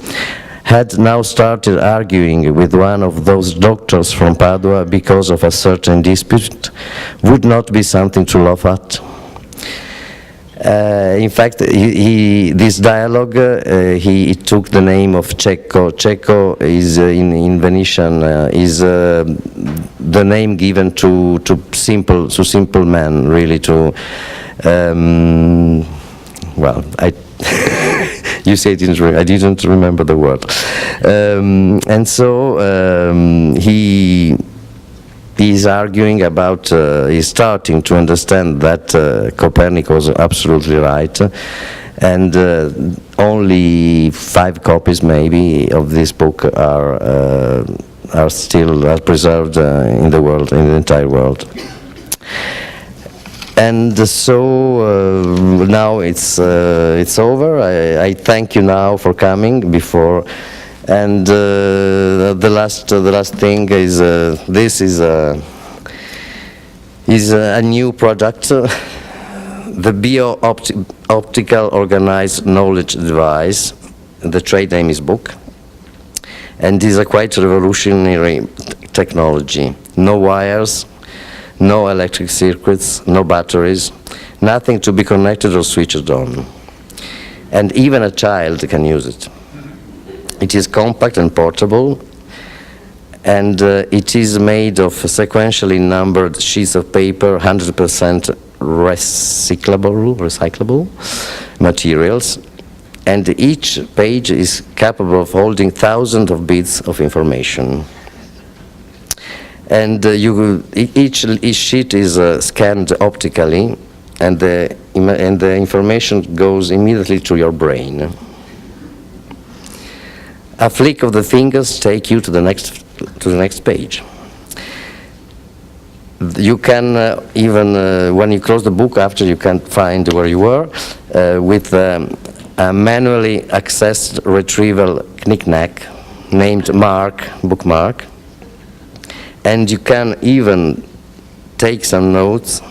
had now started arguing with one of those doctors from Padua because of a certain dispute, would not be something to laugh at?" In fact, this dialogue, he took the name of Cecco. Cecco is, in Venetian, is the name given to simple men, really, to, well, you say I didn't remember the word. And so he's arguing about, he's starting to understand that Copernicus was absolutely right, and only 5 copies maybe of this book are still preserved in the world, in the entire world. And so now it's over. I thank you now for coming before. And the last thing is this is a new product, the Bio-Optical Organized Knowledge Device. The trade name is book, and is a quite revolutionary technology. No wires, no electric circuits, no batteries, nothing to be connected or switched on, and even a child can use it. It is compact and portable, and it is made of sequentially numbered sheets of paper, 100% recyclable materials, and each page is capable of holding thousands of bits of information. And each sheet is scanned optically, and the information goes immediately to your brain. A flick of the fingers take you to the next page. You can even, when you close the book after, you can find where you were with a manually accessed retrieval knick-knack named bookmark, and you can even take some notes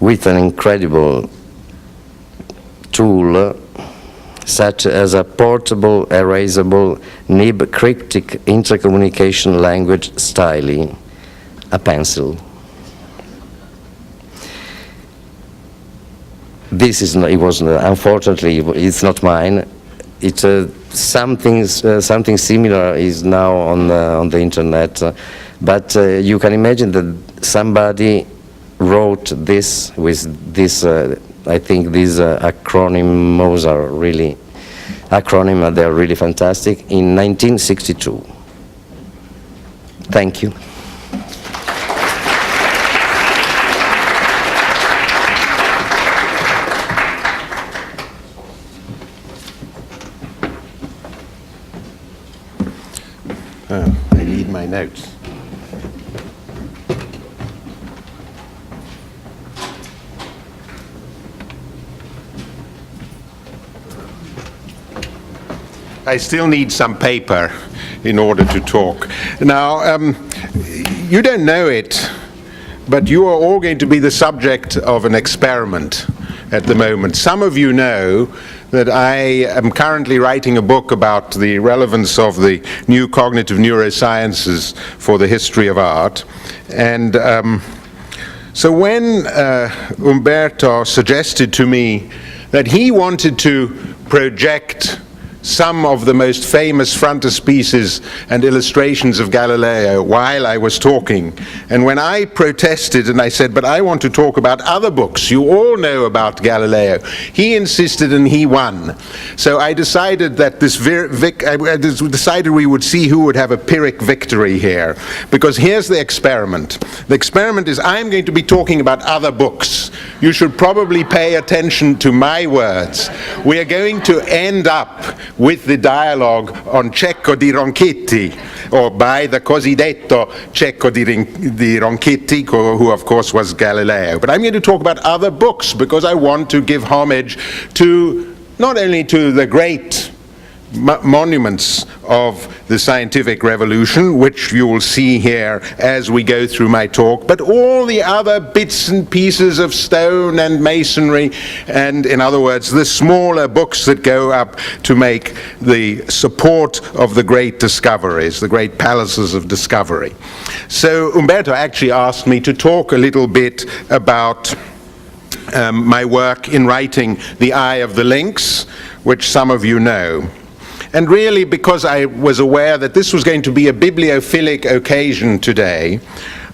with an incredible tool such as a portable, erasable, nib cryptic intercommunication language style, a pencil. This is not, it was unfortunately it's not mine. It's something similar is now on the internet, but you can imagine that somebody wrote this with this. I think these acronyms are really they're really fantastic. In 1962. Thank you. I need my notes. I still need some paper in order to talk. Now, you don't know it, but you are all going to be the subject of an experiment at the moment. Some of you know that I am currently writing a book about the relevance of the new cognitive neurosciences for the history of art. And so when Umberto suggested to me that he wanted to project some of the most famous frontispieces and illustrations of Galileo while I was talking. And when I protested and I said, but I want to talk about other books, you all know about Galileo, he insisted and he won. So I decided that decided we would see who would have a Pyrrhic victory here. Because here's the experiment. The experiment is I'm going to be talking about other books. You should probably pay attention to my words. We are going to end up with the dialogue on Cecco di Ronchetti, or by the cosiddetto Cecco di Ronchetti, who of course was Galileo. But I'm going to talk about other books because I want to give homage to not only to the great monuments of the scientific revolution, which you will see here as we go through my talk, but all the other bits and pieces of stone and masonry, and in other words, the smaller books that go up to make the support of the great discoveries, the great palaces of discovery. So Umberto actually asked me to talk a little bit about my work in writing The Eye of the Lynx, which some of you know. And really, because I was aware that this was going to be a bibliophilic occasion today,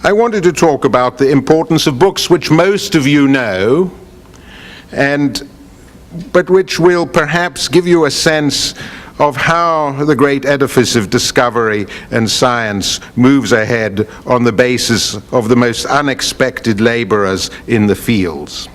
I wanted to talk about the importance of books which most of you know, but which will perhaps give you a sense of how the great edifice of discovery and science moves ahead on the basis of the most unexpected laborers in the fields.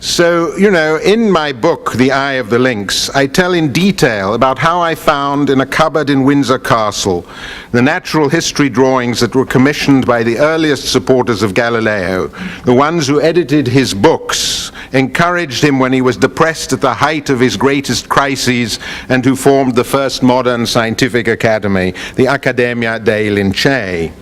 So, you know, in my book, The Eye of the Lynx, I tell in detail about how I found in a cupboard in Windsor Castle the natural history drawings that were commissioned by the earliest supporters of Galileo, the ones who edited his books, encouraged him when he was depressed at the height of his greatest crises, and who formed the first modern scientific academy, the Accademia dei Lincei.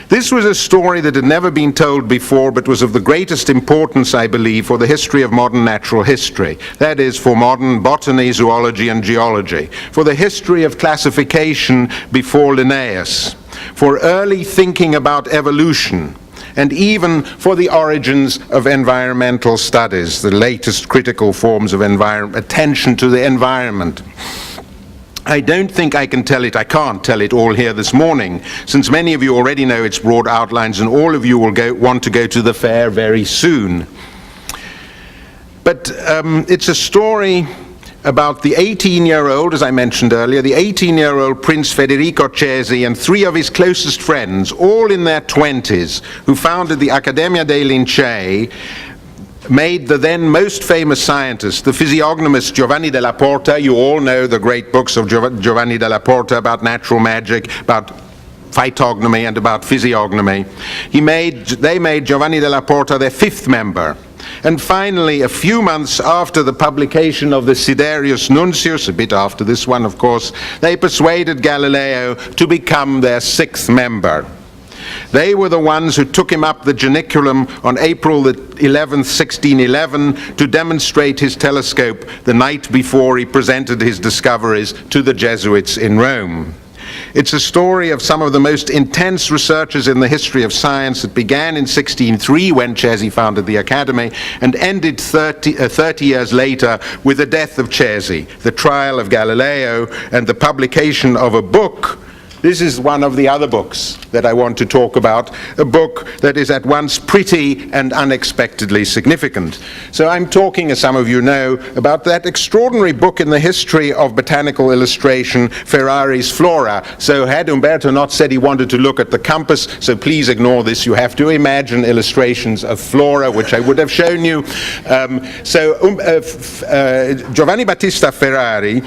This was a story that had never been told before, but was of the greatest importance, I believe, for the history of modern natural history. That is, for modern botany, zoology, and geology, for the history of classification before Linnaeus, for early thinking about evolution, and even for the origins of environmental studies, the latest critical forms of attention to the environment. I don't think I can't tell it all here this morning, since many of you already know its broad outlines and all of you will want to go to the fair very soon. But it's a story about the 18-year-old, as I mentioned earlier, the 18-year-old Prince Federico Cesi and 3 of his closest friends, all in their 20s, who founded the Accademia dei Lincei, made the then most famous scientist, the physiognomist Giovanni della Porta. You all know the great books of Giovanni della Porta about natural magic, about phytognomy and about physiognomy. They made Giovanni della Porta their 5th member. And finally, a few months after the publication of the Siderius Nuncius, a bit after this one, of course, they persuaded Galileo to become their 6th member. They were the ones who took him up the Janiculum on April the 11th, 1611, to demonstrate his telescope the night before he presented his discoveries to the Jesuits in Rome. It's a story of some of the most intense researches in the history of science. It began in 1603 when Cesi founded the Academy and ended 30 years later with the death of Cesi, the trial of Galileo, and the publication of a book. This is one of the other books that I want to talk about, a book that is at once pretty and unexpectedly significant. So I'm talking, as some of you know, about that extraordinary book in the history of botanical illustration, Ferrari's Flora. So had Umberto not said he wanted to look at the compass, so please ignore this. You have to imagine illustrations of flora, which I would have shown you. Giovanni Battista Ferrari,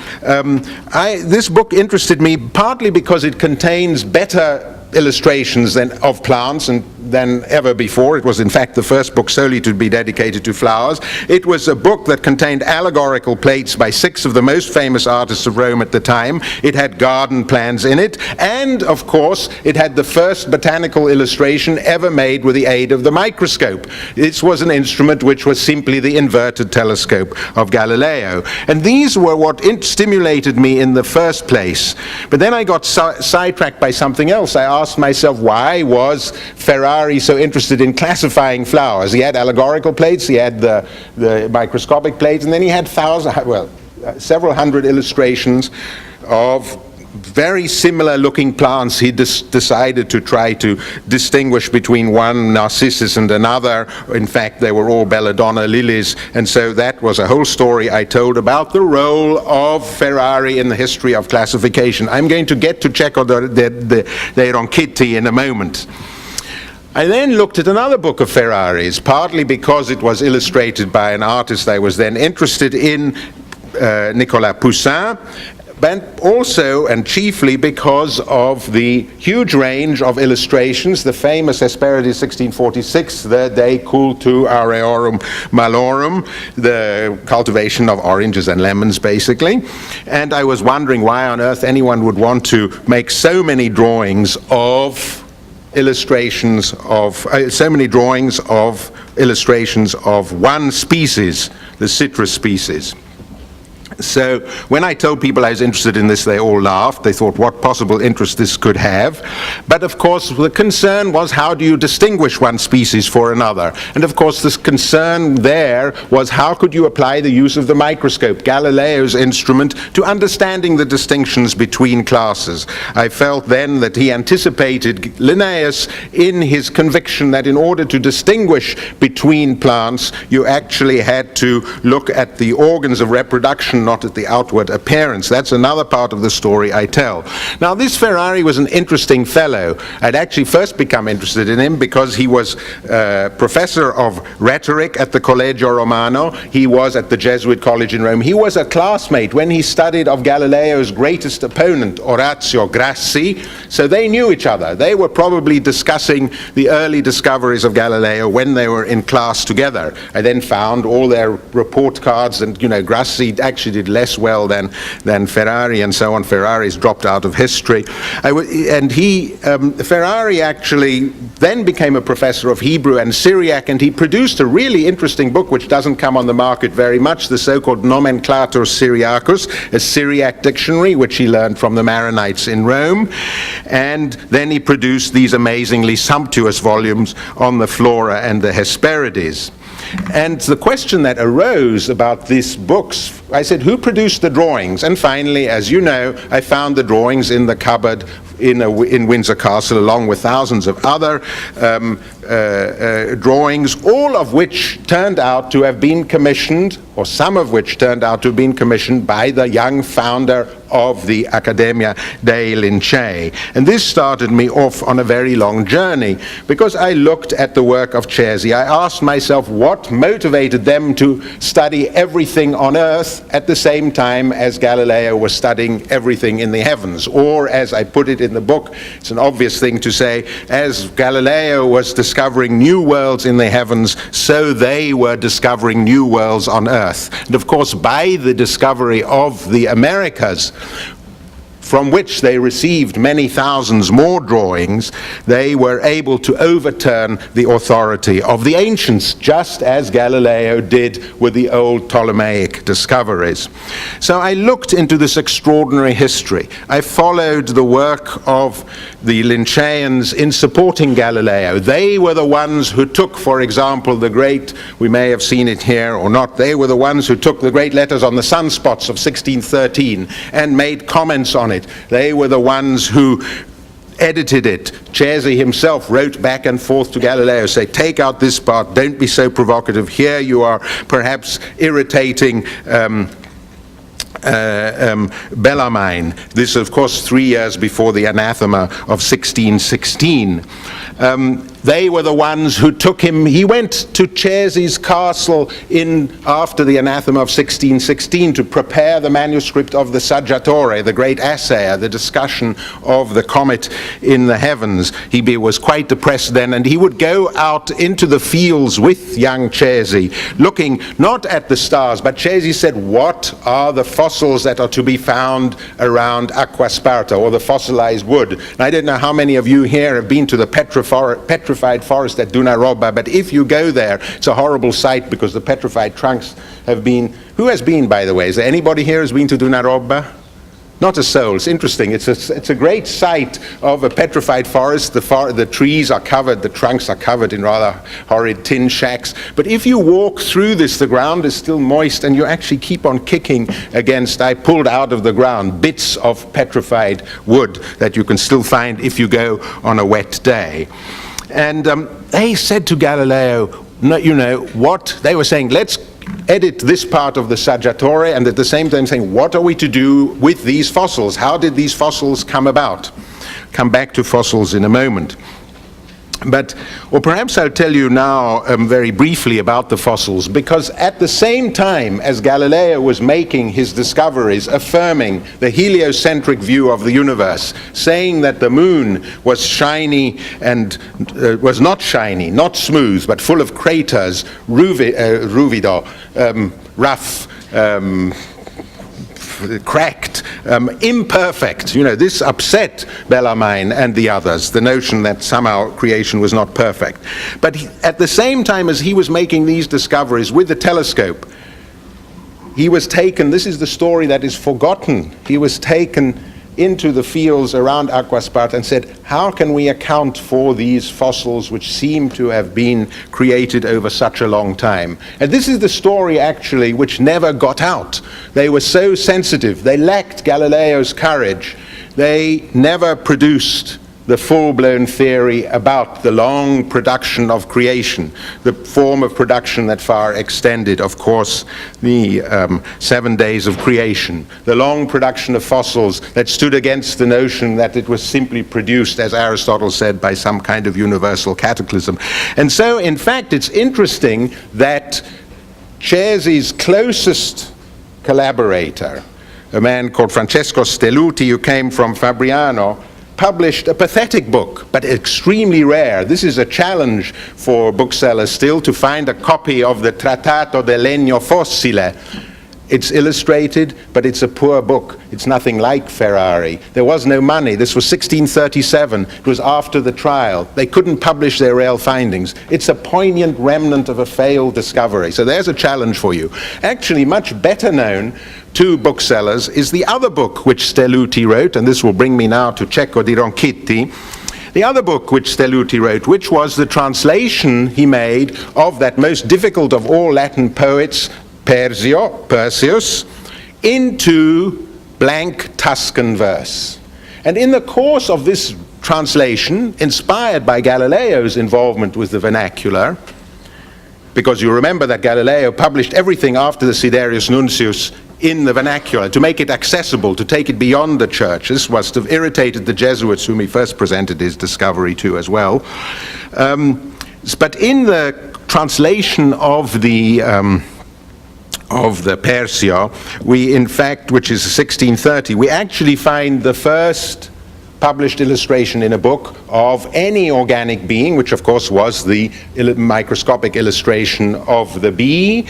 this book interested me partly because it contains better illustrations of plants than ever before. It was in fact the first book solely to be dedicated to flowers. It was a book that contained allegorical plates by 6 of the most famous artists of Rome at the time. It had garden plans in it, and of course it had the first botanical illustration ever made with the aid of the microscope. This was an instrument which was simply the inverted telescope of Galileo. And these were what stimulated me in the first place. But then I got sidetracked by something else. I asked myself, why was Ferrari so interested in classifying flowers? He had allegorical plates, he had the microscopic plates, and then he had several hundred illustrations of very similar looking plants. He decided to try to distinguish between one narcissus and another. In fact, they were all belladonna lilies, and so that was a whole story I told about the role of Ferrari in the history of classification. I'm going to get to Cecco de Ronchetti in a moment. I then looked at another book of Ferrari's, partly because it was illustrated by an artist I was then interested in, Nicolas Poussin, but also and chiefly because of the huge range of illustrations, the famous Hesperides 1646, the De Cultu Aureorum Malorum, the cultivation of oranges and lemons basically. And I was wondering why on earth anyone would want to make so many drawings of illustrations of illustrations of one species, the citrus species. So when I told people I was interested in this, they all laughed. They thought what possible interest this could have. But of course the concern was, how do you distinguish one species for another? And of course this concern there was, how could you apply the use of the microscope, Galileo's instrument, to understanding the distinctions between classes? I felt then that he anticipated Linnaeus in his conviction that in order to distinguish between plants, you actually had to look at the organs of reproduction, not at the outward appearance. That's another part of the story I tell. Now this Ferrari was an interesting fellow. I'd actually first become interested in him because he was professor of rhetoric at the Collegio Romano. He was at the Jesuit College in Rome. He was a classmate when he studied of Galileo's greatest opponent, Orazio Grassi, so they knew each other. They were probably discussing the early discoveries of Galileo when they were in class together. I then found all their report cards, and Grassi actually did less well than Ferrari and so on. Ferrari's dropped out of history. Ferrari actually then became a professor of Hebrew and Syriac, and he produced a really interesting book which doesn't come on the market very much, the so-called Nomenclator Syriacus, a Syriac dictionary which he learned from the Maronites in Rome. And then he produced these amazingly sumptuous volumes on the Flora and the Hesperides. And the question that arose about these books, I said, who produced the drawings? And finally, as you know, I found the drawings in the cupboard in Windsor Castle, along with thousands of other drawings, all of which turned out to have been commissioned or some of which turned out to have been commissioned by the young founder of the Accademia dei Lincei. And this started me off on a very long journey, because I looked at the work of Cesi. I asked myself what motivated them to study everything on earth at the same time as Galileo was studying everything in the heavens. Or, as I put it in the book, it's an obvious thing to say, as Galileo was discovering new worlds in the heavens, so they were discovering new worlds on earth. And of course, by the discovery of the Americas, from which they received many thousands more drawings, they were able to overturn the authority of the ancients, just as Galileo did with the old Ptolemaic discoveries. So I looked into this extraordinary history. I followed the work of the Linceans in supporting Galileo. They were the ones who took, for example, the great, we may have seen it here or not, they were the ones who took the great letters on the sunspots of 1613 and made comments on it. They were the ones who edited it. Cesi himself wrote back and forth to Galileo, say, take out this part, don't be so provocative. Here you are perhaps irritating Bellarmine. This, of course, 3 years before the anathema of 1616. They were the ones who took him. He went to Cesi's castle after the anathema of 1616 to prepare the manuscript of the Saggiatore, the great assayer, the discussion of the comet in the heavens. He was quite depressed then, and he would go out into the fields with young Cesi, looking not at the stars, but Cesi said, what are the fossils that are to be found around Acquasparta, or the fossilized wood? And I don't know how many of you here have been to the petrified forest at Dunaroba, but if you go there, it's a horrible sight, because the petrified trunks have been... Who has been, by the way? Is there anybody here who's been to Dunaroba? Not a soul. It's interesting. It's a great sight of a petrified forest. The trees are covered, the trunks are covered in rather horrid tin shacks. But if you walk through this, the ground is still moist, and you actually keep on kicking against, I pulled out of the ground bits of petrified wood that you can still find if you go on a wet day. And they said to Galileo, no, you know, what? They were saying, let's edit this part of the Saggiatore, and at the same time saying, what are we to do with these fossils? How did these fossils come about? Come back to fossils in a moment. But, or perhaps I'll tell you now very briefly about the fossils, because at the same time as Galileo was making his discoveries, affirming the heliocentric view of the universe, saying that the moon was shiny and was not shiny, not smooth, but full of craters, ruvido, rough, cracked, imperfect. You know, this upset Bellarmine and the others, the notion that somehow creation was not perfect. But at the same time as he was making these discoveries with the telescope, he was taken, this is the story that is forgotten, he was taken into the fields around Acquasparta and said, how can we account for these fossils which seem to have been created over such a long time? And this is the story actually which never got out. They were so sensitive, they lacked Galileo's courage, they never produced the full-blown theory about the long production of creation, the form of production that far extended, of course, the 7 days of creation, the long production of fossils that stood against the notion that it was simply produced, as Aristotle said, by some kind of universal cataclysm. And so, in fact, it's interesting that Cesi's closest collaborator, a man called Francesco Stelluti, who came from Fabriano, published a pathetic book, but extremely rare. This is a challenge for booksellers still, to find a copy of the Trattato del Legno Fossile. It's illustrated, but it's a poor book. It's nothing like Ferrari. There was no money. This was 1637. It was after the trial. They couldn't publish their real findings. It's a poignant remnant of a failed discovery. So there's a challenge for you. Actually, much better known to booksellers is the other book which Stelluti wrote, and this will bring me now to Cecco di Ronchitti. The other book which Stelluti wrote, which was the translation he made of that most difficult of all Latin poets, Perseus, into blank Tuscan verse. And in the course of this translation, inspired by Galileo's involvement with the vernacular, because you remember that Galileo published everything after the Siderius Nuncius in the vernacular, to make it accessible, to take it beyond the church. This must have irritated the Jesuits, whom he first presented his discovery to as well. But in the translation of the Persia, we in fact, which is 1630, we actually find the first published illustration in a book of any organic being, which of course was the microscopic illustration of the bee,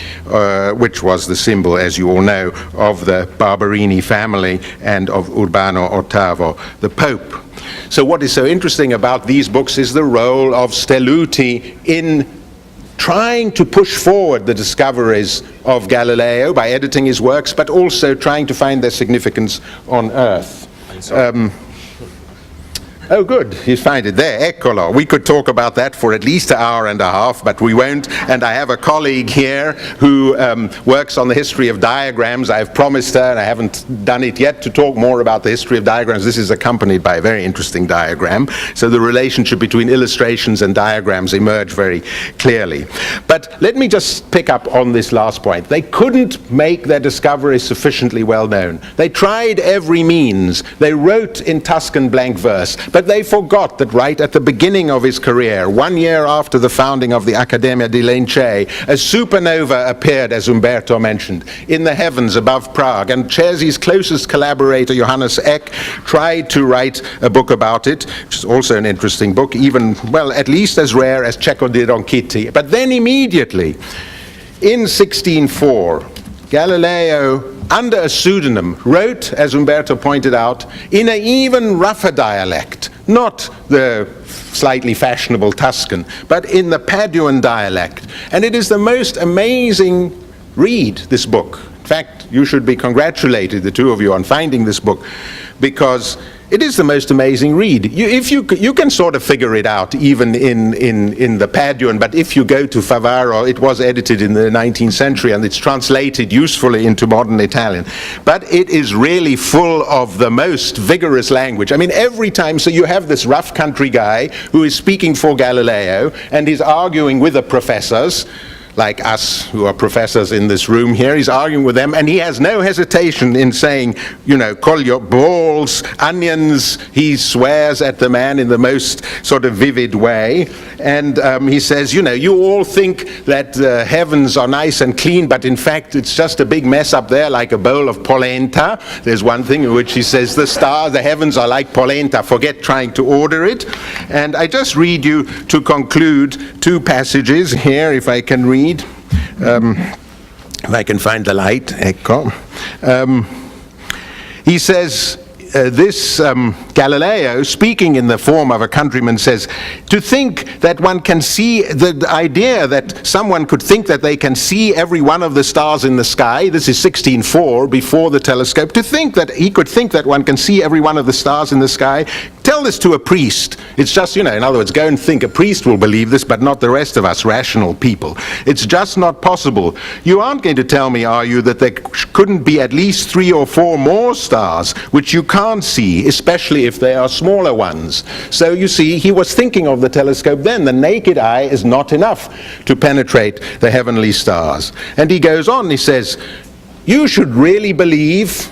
which was the symbol, as you all know, of the Barberini family and of Urbano VIII, the Pope. So what is so interesting about these books is the role of Stelluti in trying to push forward the discoveries of Galileo by editing his works, but also trying to find their significance on Earth. Oh, good, you find it there, eccolo. We could talk about that for at least an hour and a half, but we won't. And I have a colleague here who works on the history of diagrams. I've promised her, and I haven't done it yet, to talk more about the history of diagrams. This is accompanied by a very interesting diagram. So the relationship between illustrations and diagrams emerge very clearly. But let me just pick up on this last point. They couldn't make their discovery sufficiently well known. They tried every means. They wrote in Tuscan blank verse. But they forgot that right at the beginning of his career, 1 year after the founding of the Accademia di Lincei, a supernova appeared, as Umberto mentioned, in the heavens above Prague. And Cesi's closest collaborator, Johannes Eck, tried to write a book about it, which is also an interesting book, even, well, at least as rare as Cecco di Ronchiti. But then immediately, in 1604, Galileo, under a pseudonym, wrote, as Umberto pointed out, in an even rougher dialect, not the slightly fashionable Tuscan, but in the Paduan dialect. And it is the most amazing read, this book. In fact, you should be congratulated, the two of you, on finding this book, because it is the most amazing read. You can sort of figure it out even in the Paduan, but if you go to Favaro, it was edited in the 19th century and it's translated usefully into modern Italian. But it is really full of the most vigorous language. I mean, every time, so you have this rough country guy who is speaking for Galileo and he's arguing with the professors, like us who are professors in this room here. He's arguing with them, and he has no hesitation in saying, you know, collo, balls, onions. He swears at the man in the most sort of vivid way. And he says, you know, you all think that the heavens are nice and clean, but in fact it's just a big mess up there, like a bowl of polenta. There's one thing in which he says, the heavens are like polenta, forget trying to order it. And I just read you, to conclude, two passages here, if I can read. If I can find the light, ecco. He says, this Galileo, speaking in the form of a countryman, says, to think that one can see, the idea that someone could think that they can see every one of the stars in the sky, this is 1604, before the telescope, to think that he could think that one can see every one of the stars in the sky, tell this to a priest. It's just, you know, in other words, go and think. A priest will believe this, but not the rest of us rational people. It's just not possible. You aren't going to tell me, are you, that there couldn't be at least 3 or 4 more stars which you can't see, especially if they are smaller ones. So you see, he was thinking of the telescope then. The naked eye is not enough to penetrate the heavenly stars. And he goes on, he says, you should really believe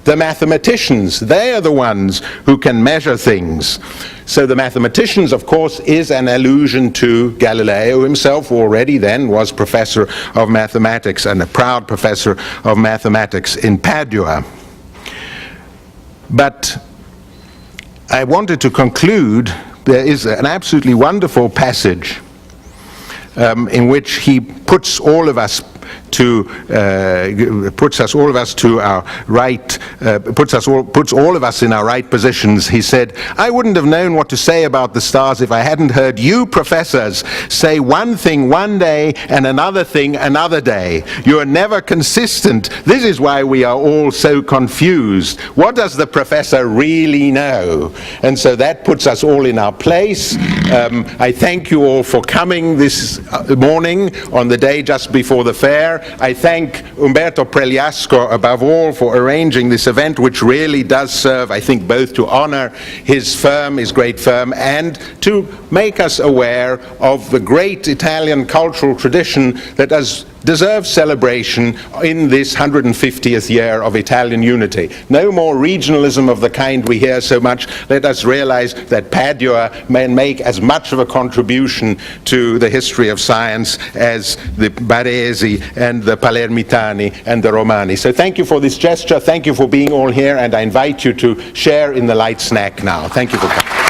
the mathematicians. They are the ones who can measure things. So the mathematicians, of course, is an allusion to Galileo himself, who already then was professor of mathematics and a proud professor of mathematics in Padua. But I wanted to conclude, there is an absolutely wonderful passage in which he puts all of us to puts all of us in our right positions. He said, I wouldn't have known what to say about the stars if I hadn't heard you professors say one thing one day and another thing another day. You are never consistent. This is why we are all so confused. What does the professor really know? And so that puts us all in our place. I thank you all for coming this morning on the day just before the fair. I thank Umberto Pregliasco above all for arranging this event, which really does serve, I think, both to honor his firm, his great firm, and to make us aware of the great Italian cultural tradition that deserves celebration in this 150th year of Italian unity. No more regionalism of the kind we hear so much. Let us realize that Padua may make as much of a contribution to the history of science as the Baresi and the Palermitani and the Romani. So thank you for this gesture. Thank you for being all here, and I invite you to share in the light snack now. Thank you for coming.